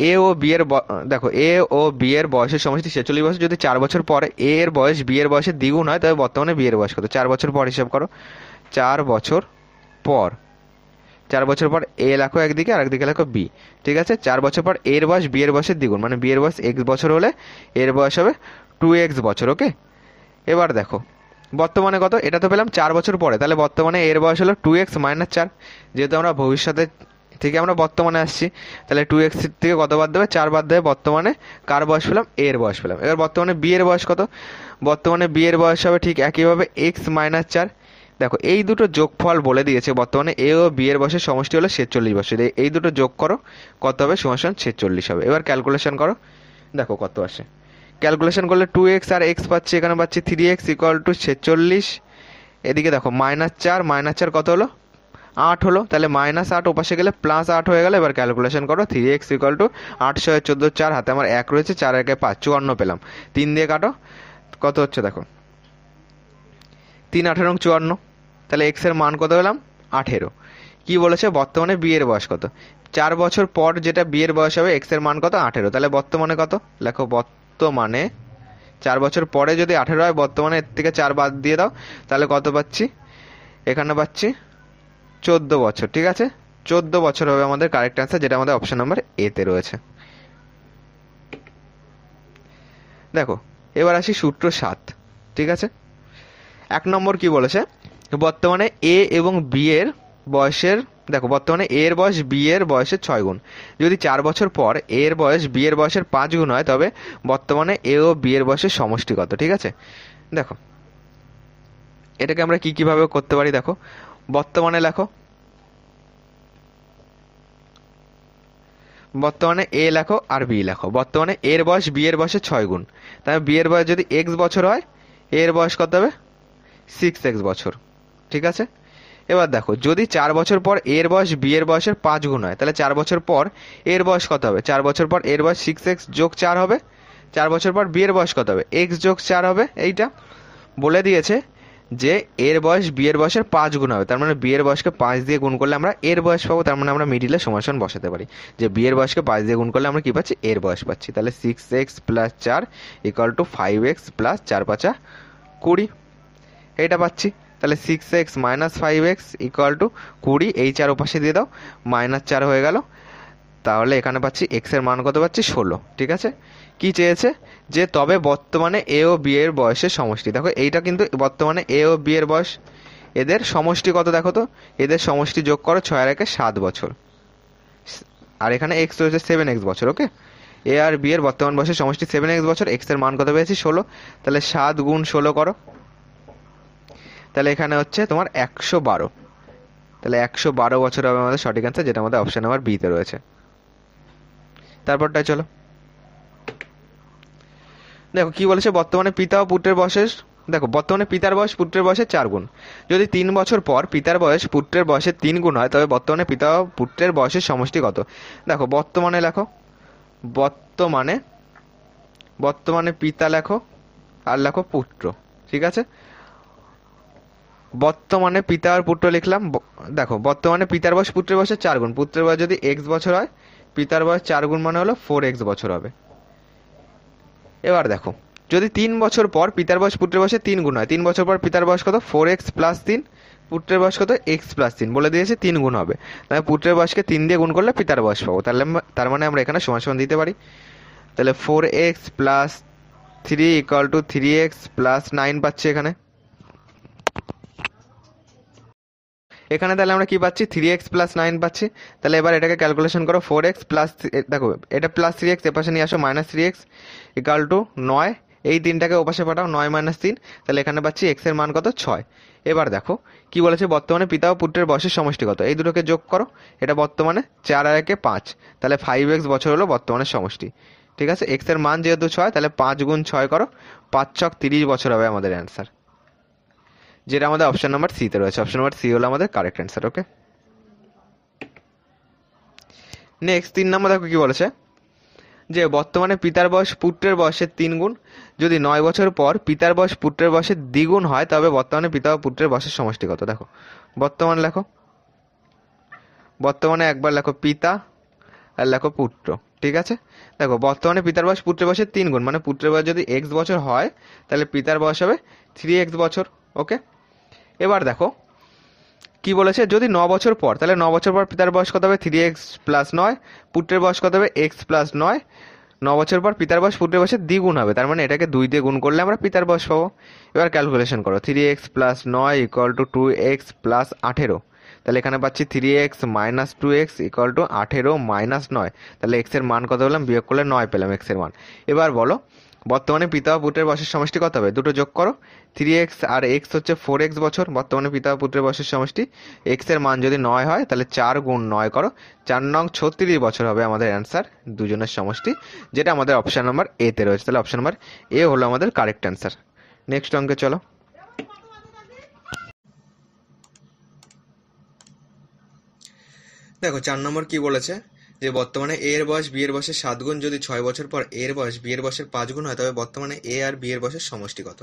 এ ও বি এর দেখো এ ও বি এর বয়সের সমষ্টি 46 বছর, যদি 4 বছর পরে এ এর বয়স বি এর বয়সের দ্বিগুণ হয় তবে বর্তমানে বি এর বয়স কত। 4 বছর পর হিসাব করো, 4 বছর পর, 4 বছর পর এ লেখো একদিকে আর একদিকে লেখো বি। ঠিক আছে, 4 বছর পর এর বয়স বি এর বয়সের দ্বিগুণ, মানে বি এর বয়স x বছর হলে এর বয়স হবে 2x বছর। ওকে, এবার দেখো বর্তমানে কত, এটা তো পেলাম 4 বছর পরে, তাহলে বর্তমানে এর বয়স হলো 2x - 4, যেহেতু আমরা ভবিষ্যতে থেকে আমরা বর্তমানে আসছি, তাহলে 2x থেকে কত বাদ দেবে, 4 বাদ দেবে, বর্তমানে কার বয়স পেলাম, এর বয়স পেলাম। এবার বর্তমানে বি এর বয়স কত, বর্তমানে বি এর বয়স হবে ঠিক একইভাবে x - 4। দেখো এই দুটো যোগফল বলে দিয়েছে, বর্তমানে এ ও বি এর বয়সের সমষ্টি হলো 46 বছর, এই দুটো যোগ করো কত হবে, সমান 46 হবে। এবার ক্যালকুলেশন করো, দেখো কত আসে, ক্যালকুলেশন করলে 2x আর x পাচ্ছি, এখানে পাচ্ছি 3x = 46, এদিকে দেখো -4 - 4 কত হলো 8 হলো, তাহলে -8 ওপাশে গেলে +8 হয়ে গেল। এবার ক্যালকুলেশন করো, 3x ইকুয়াল টু 8 6 14 4, হাতে আমার 1 রয়েছে, 4 1 5, 54 পেলাম। 3 দিয়ে কাটো, কত হচ্ছে দেখো, 3 18 54। তাহলে এক্স এর মান কত পেলাম, 18। কি বলেছে, বর্তমানে বি এর বয়স কত? 4 বছর পর যেটা বি এর বয়স হবে, এক্স এর মান কত, 18। তাহলে বর্তমানে কত লেখো, বর্তমানে 4 বছর পরে যদি 18 হয়, বর্তমানে এর থেকে 4 বাদ দিয়ে দাও, তাহলে কত পাচ্ছি, এখানে পাচ্ছি 14 বছর। ঠিক আছে, 14 বছর হবে আমাদের কারেক্ট অ্যান্সার, যেটা আমাদের অপশন নাম্বার এ তে রয়েছে। দেখো এবার আসি সূত্র 7। ঠিক আছে, 1 নম্বর কি বলেছে, বর্তমানে এ এবং বি এর বয়সের, দেখো বর্তমানে এ এর বয়স বি এর বয়সের 6 গুণ। যদি 4 বছর পর এ এর বয়স বি এর বয়সের 5 গুণ হয়, তবে বর্তমানে এ ও বি এর বয়সের সমষ্টি কত? ঠিক আছে, দেখো এটাকে আমরা কিভাবে করতে পারি, দেখো বর্তমানে লেখো, বর্তমানে এ লেখো আর বি লেখো। বর্তমানে এর বয়স বি এর বয়সের 6 গুণ, তাহলে বি এর বয়স যদি এক্স বছর হয়, এর বয়স কত হবে, 6x বছর। ঠিক আছে, এবার দেখো যদি 4 বছর পর এর বয়স বি এর বয়সের 5 গুণ হয়, তাহলে 4 বছর পর এর বয়স কত হবে, 4 বছর পর এর বয়স 6x যোগ 4 হবে। 4 বছর পর বি এর বয়স কত হবে, x যোগ 4 হবে। এইটা বলে দিয়েছে যে এর বয়স বি এর বয়সের 5 গুণ হবে, তার মানে বি এর বয়সকে 5 দিয়ে গুণ করলে আমরা এর বয়স পাবো। তার মানে আমরা মিডিলে সমান বসাতে পারি যে বি এর বয়সকে 5 দিয়ে গুণ করলে আমরা কি পাচ্ছি, এর বয়স পাচ্ছি। তাহলে 6x plus 4 equal to 5x plus 4 5 20, এইটা পাচ্ছি। তাহলে 6x minus 5x equal to 20, এই 4 ওপাশে দিয়ে দাও, -4 হয়ে গেল। তাহলে এখানে পাচ্ছি এক্স এর মান কত পাচ্ছি, 16। ঠিক আছে, কি চেয়েছে, যে তবে বর্তমানে এ ও বি এর বয়সের সমষ্টি। দেখো এইটা কিন্তু বর্তমানে এ ও বি এর বয়স, এদের সমষ্টি কত দেখো তো, এদের সমষ্টি যোগ করো, 6 আর 1 7 বছর, আর এখানে এক্স রয়েছে 7x বছর। ওকে, এ আর বি এর বর্তমান বয়সের সমষ্টি 7x বছর, এক্স এর মান কত পেয়েছি, 16। তাহলে 7 গুণ 16 করো, তাহলে এখানে হচ্ছে তোমার 112। তাহলে 112 বছর হবে আমাদের সঠিক অ্যান্সার, যেটা আমাদের অপশন নাম্বার বি তে রয়েছে। তারপরটা চলো, দেখো কি বলেছে, বর্তমানে পিতা ও পুত্রের বয়সের, দেখো বর্তমানে পিতার বয়স পুত্রের বয়সের 4 গুণ। যদি 3 বছর পর পিতার বয়স পুত্রের বয়সের 3 গুণ হয়, তবে বর্তমানে পিতা ও পুত্রের বয়সের সমষ্টি কত? দেখো বর্তমানে লেখো, বর্তমানে, বর্তমানে পিতা লেখো আর লেখো পুত্র। ঠিক আছে, বর্তমানে পিতা আর পুত্র লিখলাম। দেখো বর্তমানে পিতার বয়স পুত্রের বয়সের 4 গুণ, পুত্রের বয়স যদি x বছর হয়, পিতার বয়স 4 গুণ মানে হলো 4x বছর হবে। এবার দেখো যদি 3 বছর পর পিতার বয়স পুত্রের বয়সের 3 গুণ হয়, 3 বছর পর পিতার বয়স কত, 4x প্লাস 3, পুত্রের বয়স কত, x প্লাস 3, বলে দিয়েছে 3 গুণ হবে। তাহলে পুত্রের বয়সকে 3 দিয়ে গুণ করলে পিতার বয়স পাবো। তাহলে তার মানে আমরা এখানে সমান সমান দিতে পারি। তাহলে 4x plus 3 equal to 3x plus 9 পাচ্ছি এখানে। এখানে তাহলে আমরা কি পাচ্ছি, 3x প্লাস 9 পাচ্ছি। তাহলে এবার এটাকে ক্যালকুলেশন করো, 4x প্লাস, দেখো এটা প্লাস 3x এপাশে নিয়ে আসো, -3x ইকুয়াল টু 9, এই তিনটাকে ওপাশে পাঠাও, 9 - 3, তাহলে এখানে পাচ্ছি x এর মান কত, 6। এবার দেখো কি বলেছে, বর্তমানে পিতা ও পুত্রের বয়সের সমষ্টি কত, এই দুটোকে যোগ করো, এটা বর্তমানে 4 আর 1 5, তাহলে 5x বছর হলো বর্তমানের সমষ্টি। ঠিক আছে, x এর মান যেহেতু 6, তাহলে 5 গুণ 6 করো, 5 ছক 30 বছর হবে আমাদের অ্যান্সার, যেটা আমাদের অপশন নাম্বার সি তে রয়েছে। অপশন নাম্বার সি হলো আমাদের কারেক্ট অ্যান্সার। ওকে, নেক্সট 3 নম্বর দেখো কি বলেছে, যে বর্তমানে পিতার বয়স পুত্রের বয়সের 3 গুণ। যদি 9 বছর পর পিতার বয়স পুত্রের বয়সের দ্বিগুণ হয়, তবে বর্তমানে পিতা ও পুত্রের বয়সের সমষ্টি কত? দেখো বর্তমান লেখো, বর্তমানে একবার লেখো পিতা আর লেখো পুত্র। ঠিক আছে, দেখো বর্তমানে পিতার বয়স পুত্রের বয়সের 3 গুণ, মানে পুত্রের বয়স যদি x বছর হয়, তাহলে পিতার বয়স হবে 3x বছর। ওকে, এবার দেখো কি বলেছে, যদি 9 বছর পর, তাহলে 9 বছর পর পিতার বয়স কত হবে, 3x প্লাস 9, পুত্রের বয়স কত হবে, x প্লাস 9। 9 বছর পর পিতার বয়স পুত্রের বয়সের দ্বিগুণ হবে, তার মানে এটাকে 2 দিয়ে গুণ করলে আমরা পিতার বয়স পাবো। এবার ক্যালকুলেশন করো, 3x plus 9 equal to 2x plus 18, তাহলে এখানে পাচ্ছি 3x minus 2x equal to 18 minus 9, তাহলে x এর মান কত পেলাম, বিয়োগ করলে 9 পেলাম x এর মান। এবার বলো বর্তমানে পিতা ও পুত্রের বয়সের সমষ্টি কত হবে, দুটো যোগ করো, 3x আর x হচ্ছে 4x বছর, বর্তমানে পিতা ও পুত্রের বয়সের সমষ্টি। x এর মান যদি 9 হয়, তাহলে 4 গুণ 9 করো, 4 নং 36 বছর হবে আমাদের অ্যান্সার, দুজনের সমষ্টি, যেটা আমাদের অপশন নাম্বার এ তে রয়েছে। তাহলে অপশন নাম্বার এ হলো আমাদের কারেক্ট অ্যান্সার। নেক্সট অঙ্কে চলো, দেখো 4 নম্বর কি বলেছে, যে বর্তমানে এ এর বয়স বি এর বয়সের 7 গুণ, যদি 6 বছর পর এ এর বয়স বি এর বয়সের 5 গুণ হয় তবে বর্তমানে এ আর বি এর বয়সের সমষ্টি কত।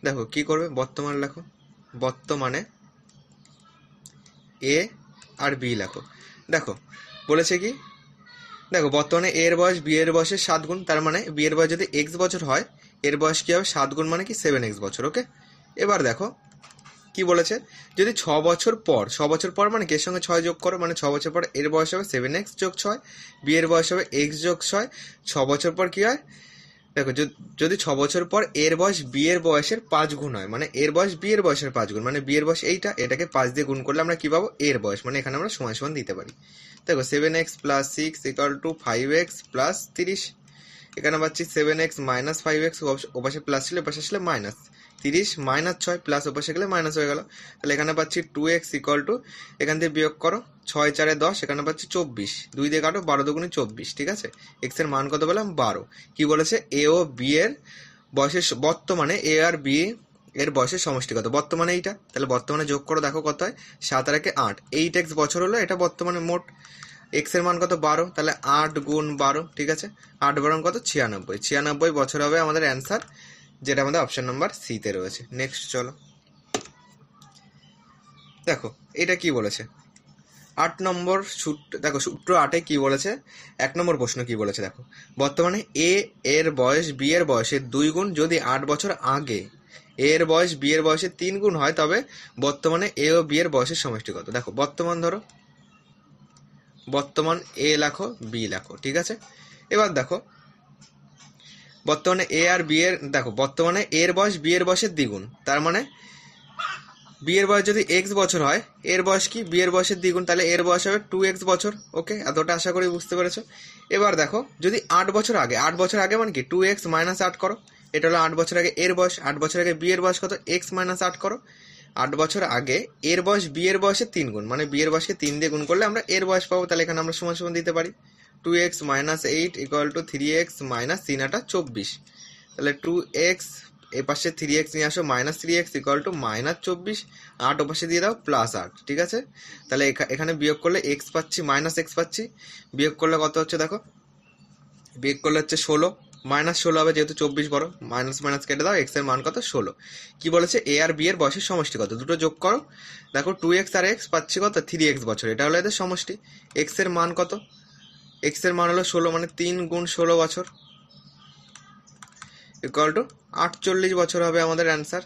দেখো কি করবে, বর্তমান লেখো, বর্তমানে এ আর বি লেখো। দেখো বলেছে কি, দেখো বর্তমানে এ এর বয়স বি এর বয়সের 7 গুণ, তার মানে বি এর বয়স যদি এক্স বছর হয়, এর বয়স কি হবে 7 গুণ মানে কি 7x বছর। ওকে, এবার দেখো কি বলেছে, যদি 6 বছর পর মানে কি এর সঙ্গে 6 যোগ করো, মানে 6 বছর পর এর বয়স হবে 7x যোগ 6, বি এর বয়স হবে x যোগ 6। 6 বছর পর কি হয়, দেখো যদি 6 বছর পর এর বয়স বি এর বয়সের 5 গুণ হয়, মানে এর বয়স বি এর বয়সের 5 গুণ, মানে বি এর বয়স এইটা, এটাকে 5 দিয়ে গুণ করলে আমরা কি পাবো, এর বয়স, মানে এখানে আমরা সমান সমান দিতে পারি। দেখো 7x plus 6 equal to 5x plus 30। এখানে পাচ্ছি 7x মাইনাস 5x, ওপাশে প্লাস ছিল ওপাশে আসলে মাইনাস, 30 মাইনাস 6 প্লাস ওপাশে গেলে মাইনাস হয়ে গেল। তাহলে এখানে পাচ্ছি 2x ইকুয়াল টু, এখান থেকে বিয়োগ করো 6 4 10, এখানে পাচ্ছি 24, 2 দিয়ে কাটো 12 দুগুণে 24, ঠিক আছে। x এর মান কত বললাম 12। কি বলেছে, এ ও বি এর বয়সের, বর্তমানে এ আর বি এর বয়সের সমষ্টি কত, বর্তমানে এইটা, তাহলে বর্তমানে যোগ করো, দেখো কত হয়, 7 আর 8, 8x বছর হলো, এটা বর্তমানে মোট। এক্স এর মান কত 12, তাহলে 8 গুণ 12, ঠিক আছে, 8 12 কত 96, 96 বছর হবে আমাদের অ্যান্সার, যেটা আমাদের অপশন নাম্বার সি তে রয়েছে। নেক্সট চলো, দেখো এটা কি বলেছে, 8 নম্বর সূত্র, দেখো সূত্র 8-এ কি বলেছে, 1 নম্বর প্রশ্ন কি বলেছে, দেখো বর্তমানে এ এর বয়স বি এর বয়সের 2 গুণ, যদি 8 বছর আগে এ এর বয়স বি এর বয়সের 3 গুণ হয় তবে বর্তমানে এ ও বি এর বয়সের সমষ্টি কত। দেখো বর্তমান ধরো, বর্তমান এ লেখো বি লেখো, ঠিক আছে। এবার দেখো বর্তমানে এ আর বি এর, দেখো বর্তমানে এর বয়স বি এর বয়সের দ্বিগুণ, তার মানে বি এর বয়স যদি এক্স বছর হয়, এর বয়স কি বি এর বয়সের দ্বিগুণ, তাহলে এর বয়স হবে 2x বছর। ওকে, এতটা আশা করি বুঝতে পেরেছো। এবার দেখো যদি 8 বছর আগে, 8 বছর আগে মানে কি 2x মাইনাস 8 করো, এটা হলো 8 বছর আগে এর বয়স, 8 বছর আগে বি এর বয়স কত, x মাইনাস 8 করো, 8 বছর আগে এর বয়স বি এর বয়সের 3 গুণ, মানে বি এর বয়সকে 3 দিয়ে গুণ করলে আমরা এর বয়স পাবো, তাহলে এখানে আমরা সমান সমান দিতে পারি, 2x minus 8 equal to 3x minus 3 8 24, তাহলে 2x এ পাশে 3x নিয়ে আসো, minus 3x equal to minus 24, 8 ওপাশে দিয়ে দাও প্লাস 8, ঠিক আছে। তাহলে এখানে বিয়োগ করলে x পাচ্ছি, মাইনাস x পাচ্ছি, বিয়োগ করলে কত হচ্ছে, দেখো বিয়োগ করলে হচ্ছে 16, মাইনাস 16 হবে যেহেতু 24 বড়, মাইনাস মাইনাস কেটে দাও, x এর মান কত 16। কি বলেছে, এ আর বি এর বয়সের সমষ্টি কত, দুটো যোগ করো, দেখো 2x আর x পাচ্ছি কত 3x বছর, এটা হলো এদের সমষ্টি। x এর মান কত, x এর মান হলো 16, মানে 3 গুণ 16 বছর ইকুয়াল টু 48 বছর হবে আমাদের অ্যান্সার,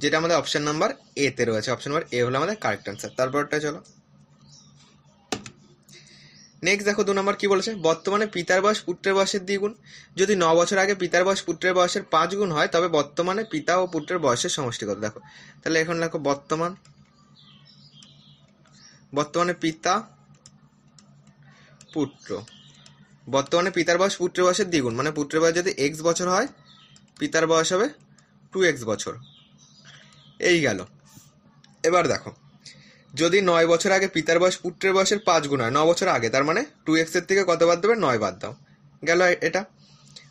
যেটা আমাদের অপশন নাম্বার এ তে রয়েছে। অপশন নাম্বার এ হলো আমাদের কারেক্ট অ্যান্সার। তারপরটা চলো, নেক্সট দেখো 2 নম্বর কি বলেছে, বর্তমানে পিতার বয়স পুত্রের বয়সের দ্বিগুণ, যদি 9 বছর আগে পিতার বয়স পুত্রের বয়সের 5 গুণ হয় তবে বর্তমানে পিতা ও পুত্রের বয়সের সমষ্টি কত। দেখো তাহলে এখন দেখো বর্তমানে পিতা পুত্র, বর্তমানে পিতার বয়স পুত্রের বয়সের দ্বিগুণ, মানে পুত্রের বয়স যদি x বছর হয় পিতার বয়স হবে 2x বছর, এই গেল। এবার দেখো যদি 9 বছর আগে পিতার বয়স পুত্রের বয়সের 5 গুণ হয়, 9 বছর আগে, তার মানে 2x এর থেকে কত বাদ দেবে, 9 বাদ দাও, গেল এটা।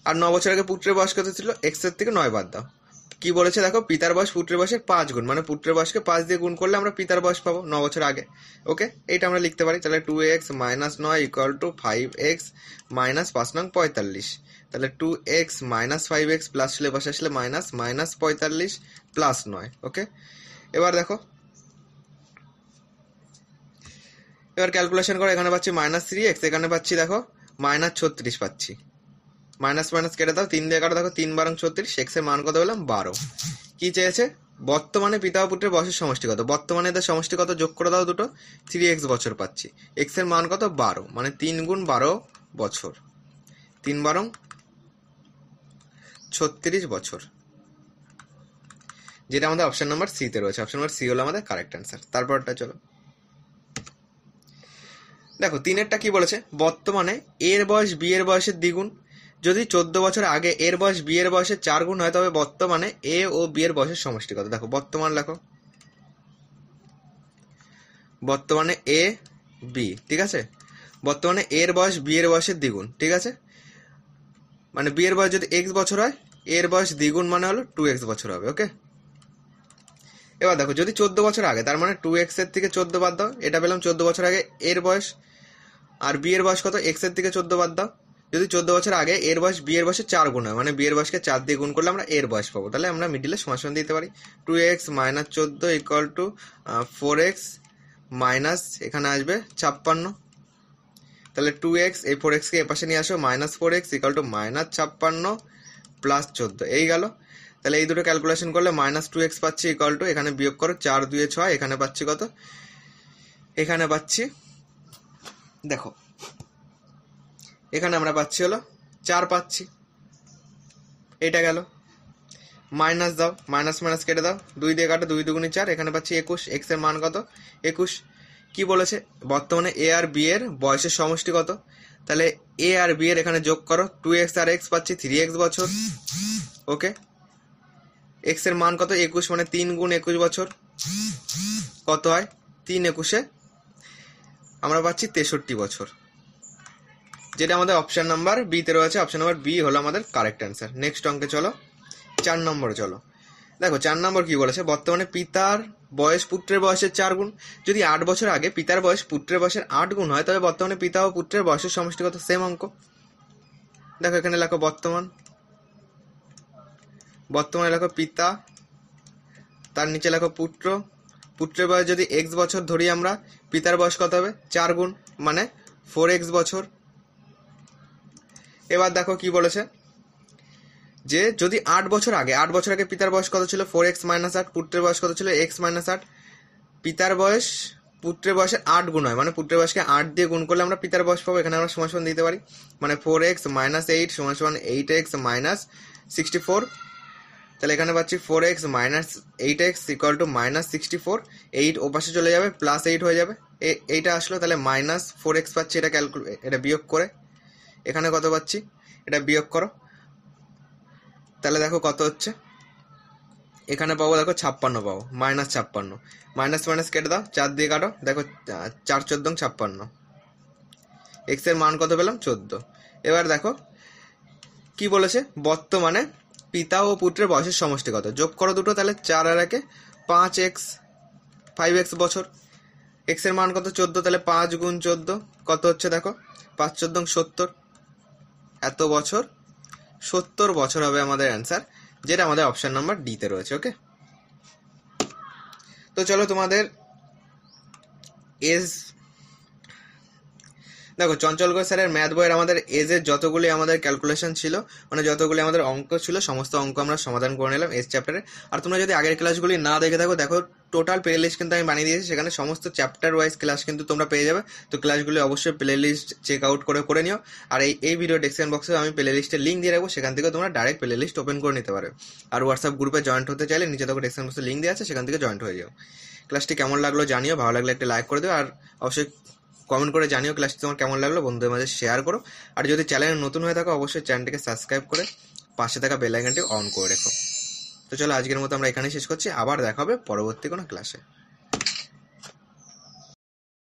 আর 9 বছর আগে পুত্রের বয়স কত ছিল, x এর থেকে 9 বাদ দাও। কি বলেছে দেখো, পিতার বয়স পুত্রের বয়সের 5 গুণ, মানে পুত্রের বয়সকে 5 দিয়ে গুণ করলে আমরা পিতার বয়স পাবো 9 বছর আগে। ওকে, এইটা আমরা লিখতে পারি, তাহলে 2x minus 9 equal to 5x minus 5 নং 45, তাহলে 2x মাইনাস 5x প্লাস ছিল পাশে আসলে মাইনাস, মাইনাস 45 প্লাস 9। ওকে, এবার দেখো, এবার ক্যালকুলেশন করো, এখানে পাচ্ছি মাইনাস 3x, এখানে পাচ্ছি দেখো মাইনাস 36 পাচ্ছি, মাইনাস মাইনাস কেটে দাও, 3 দিয়ে কাটো, দেখো 3 বারং 36, x এর মান কত বললাম 12। কি চেয়েছে, বর্তমানে পিতা ও পুত্রের বয়সের সমষ্টি কত, বর্তমানে এদের সমষ্টি কত যোগ করে দাও দুটো, 3x বছর পাচ্ছি, x এর মান কত 12, মানে 3 গুণ 12 বছর, 3 বারং 36 বছর, যেটা আমাদের অপশন নাম্বার সি তে রয়েছে। অপশন নাম্বার সি হলো আমাদের কারেক্ট অ্যান্সার। তারপরটা চলো, দেখো 3-এরটা কি বলেছে, বর্তমানে এর বয়স বি এর বয়সের দ্বিগুণ, যদি 14 বছর আগে এর বয়স বি এর বয়সের 4 গুণ হয় তবে বর্তমানে এ ও বি এর বয়সের সমষ্টি কত। দেখো বর্তমান লেখো, বর্তমানে এ বি, ঠিক আছে, বর্তমানে এর বয়স বি এর বয়সের দ্বিগুণ, ঠিক আছে, মানে বি এর বয়স যদি x বছর হয় এর বয়স দ্বিগুণ মানে হলো 2x বছর হবে। ওকে, এবার দেখো যদি 14 বছর আগে, তার মানে 2x এর থেকে 14 বাদ দাও, এটা পেলাম 14 বছর আগে এর বয়স। আর বি এর বয়স কত, x এর থেকে 14 বাদ দাও, যদি 14 বছর আগে এর বয়স বি এর বয়সে 4 গুণ হয়, মানে বি এর বয়সকে 4 দিয়ে গুণ করলে আমরা এর বয়স পাবো। তাহলে আমরা মিডিলে সমান দিতে পারি 2x minus 14 equal to 4x minus এখানে আসবে 56। তাহলে 2x এই 4x কে এপাশে নিয়ে আসো, minus 4x equal to minus 56 plus 14, এই গেল। তাহলে এই দুটো ক্যালকুলেশন করলে মাইনাস 2x পাচ্ছি ইকুয়াল টু, এখানে বিয়োগ করো 4 2 6, এখানে পাচ্ছি কত, এখানে পাচ্ছি দেখো এখানে আমরা পাচ্ছি হলো 4 পাচ্ছি, এটা গেল। মাইনাস দাও, মাইনাস মাইনাস কেটে দাও, 2 দিয়ে কাটো, 2 দুগুণে 4, এখানে পাচ্ছি 21। এক্স এর মান কত, 21। কি বলেছে, বর্তমানে এ আর বি এর বয়সের সমষ্টি কত, তাহলে এ আর বি এর এখানে যোগ করো, 2x আর x পাচ্ছি 3x বছর। ওকে, এক্স এর মান কত, 21, মানে 3 গুণ 21 বছর কত হয়, 3 21 আমরা পাচ্ছি 63 বছর, যেটা আমাদের অপশন নাম্বার বি তে রয়েছে। অপশন নাম্বার বি হলো আমাদের কারেক্ট অ্যান্সার। নেক্সট অঙ্কে চলো, 4 নম্বরে চলো। দেখো 4 নম্বর কি বলেছে, বর্তমানে পিতার বয়স পুত্রের বয়সের 4 গুণ। যদি 8 বছর আগে পিতার বয়স পুত্রের বয়সের 8 গুণ হয়, তবে বর্তমানে পিতা ও পুত্রের বয়সের সমষ্টি কত, সেম অঙ্ক। দেখো এখানে লেখো বর্তমানে লেখো পিতা, তার নিচে লেখো পুত্র। পুত্রের বয়স যদি x বছর ধরি আমরা, পিতার বয়স কত হবে, 4 গুণ, মানে 4x বছর। এবার দেখো কি বলেছে, যে যদি 8 বছর আগে পিতার বয়স কত ছিল, 4x মাইনাস 8, পুত্রের বয়স কত ছিল, x মাইনাস 8। পিতার বয়স পুত্রের বয়সের 8 গুণ হয়, মানে পুত্রের বয়সকে 8 দিয়ে গুণ করলে আমরা পিতার বয়স পাবো। এখানে আমরা সমান সমান দিতে পারি, মানে 4x মাইনাস 8 সমান সমান 8x মাইনাস 64। তাহলে এখানে পাচ্ছি 4x minus 8x equal to minus 64। 8 ওপাশে চলে যাবে, প্লাস 8 হয়ে যাবে, এইটা আসলো। তাহলে মাইনাস 4x পাচ্ছি, এটা বিয়োগ করে এখানে কত পাচ্ছি, এটা বিয়োগ করো, তাহলে দেখো কত হচ্ছে, এখানে পাবো দেখো 56 পাবো, মাইনাস 56, মাইনাস মাইনাস কেটে দাও, 4 দিয়ে কাটো, দেখো 4 14 56, এক্স এর মান কত পেলাম, 14। এবার দেখো কি বলেছে, বর্তমানে পিতা ও পুত্রের বয়সের সমষ্টি কত, যোগ করো দুটো, তাহলে 4 আর 1 5x 5x বছর। এক্স এর মান কত, 14, তাহলে 5 গুণ 14 কত হচ্ছে, দেখো 5 14 70, এত বছর 70 বছর হবে আমাদের অ্যান্সার, যেটা আমাদের অপশন নাম্বার ডি তে রয়েছে। ওকে, তো চলো তোমাদের এজ, দেখো চঞ্চল ঘোষ স্যারের ম্যাথ বইয়ের আমাদের এজের যতগুলি আমাদের ক্যালকুলেশন ছিল, মানে যতগুলি আমাদের অঙ্ক ছিল, সমস্ত অঙ্ক আমরা সমাধান করে নিলাম এজ চ্যাপ্টারে। আর তোমরা যদি আগের ক্লাসগুলি না দেখে থাকো, দেখো টোটাল প্লে লিস্ট কিন্তু আমি বানিয়ে দিয়েছি, সেখানে সমস্ত চ্যাপ্টার ওয়াইজ ক্লাস কিন্তু তোমরা পেয়ে যাবে। তো ক্লাসগুলি অবশ্যই প্লে লিস্ট চেক আউট করে নিও। আর এই ভিডিও ডেসক্রিপশন বক্সে আমি প্লে লিস্টের লিঙ্ক দিয়ে রাখবো, সেখান থেকে তোমরা ডাইরেক্ট প্লে লিস্ট ওপেন করে নিতে পারো। আর হোয়াটসঅ্যাপ গ্রুপে জয়েন্ট হতে চাইলে নিচে দেখো ডেসক্রিপশন বক্সে লিঙ্ক দেওয়া আছে, সেখান থেকে জয়েন্ট হয়ে যাও। ক্লাসটি কেমন লাগলো জানিও, ভালো লাগলে একটা লাইক করে দিও, আর অবশ্যই কমেন্ট করে জানিও ক্লাসটি তোমার কেমন লাগলো, বন্ধুদের মাঝে শেয়ার করো। আর যদি চ্যানেলে নতুন হয়ে থাকো, অবশ্যই চ্যানেলটিকে সাবস্ক্রাইব করে পাশে থাকা বেল আইকনটি অন করে রেখো। তো চলো আজকের মতো আমরা এখানেই শেষ করছি, আবার দেখা হবে পরবর্তী কোনো ক্লাসে।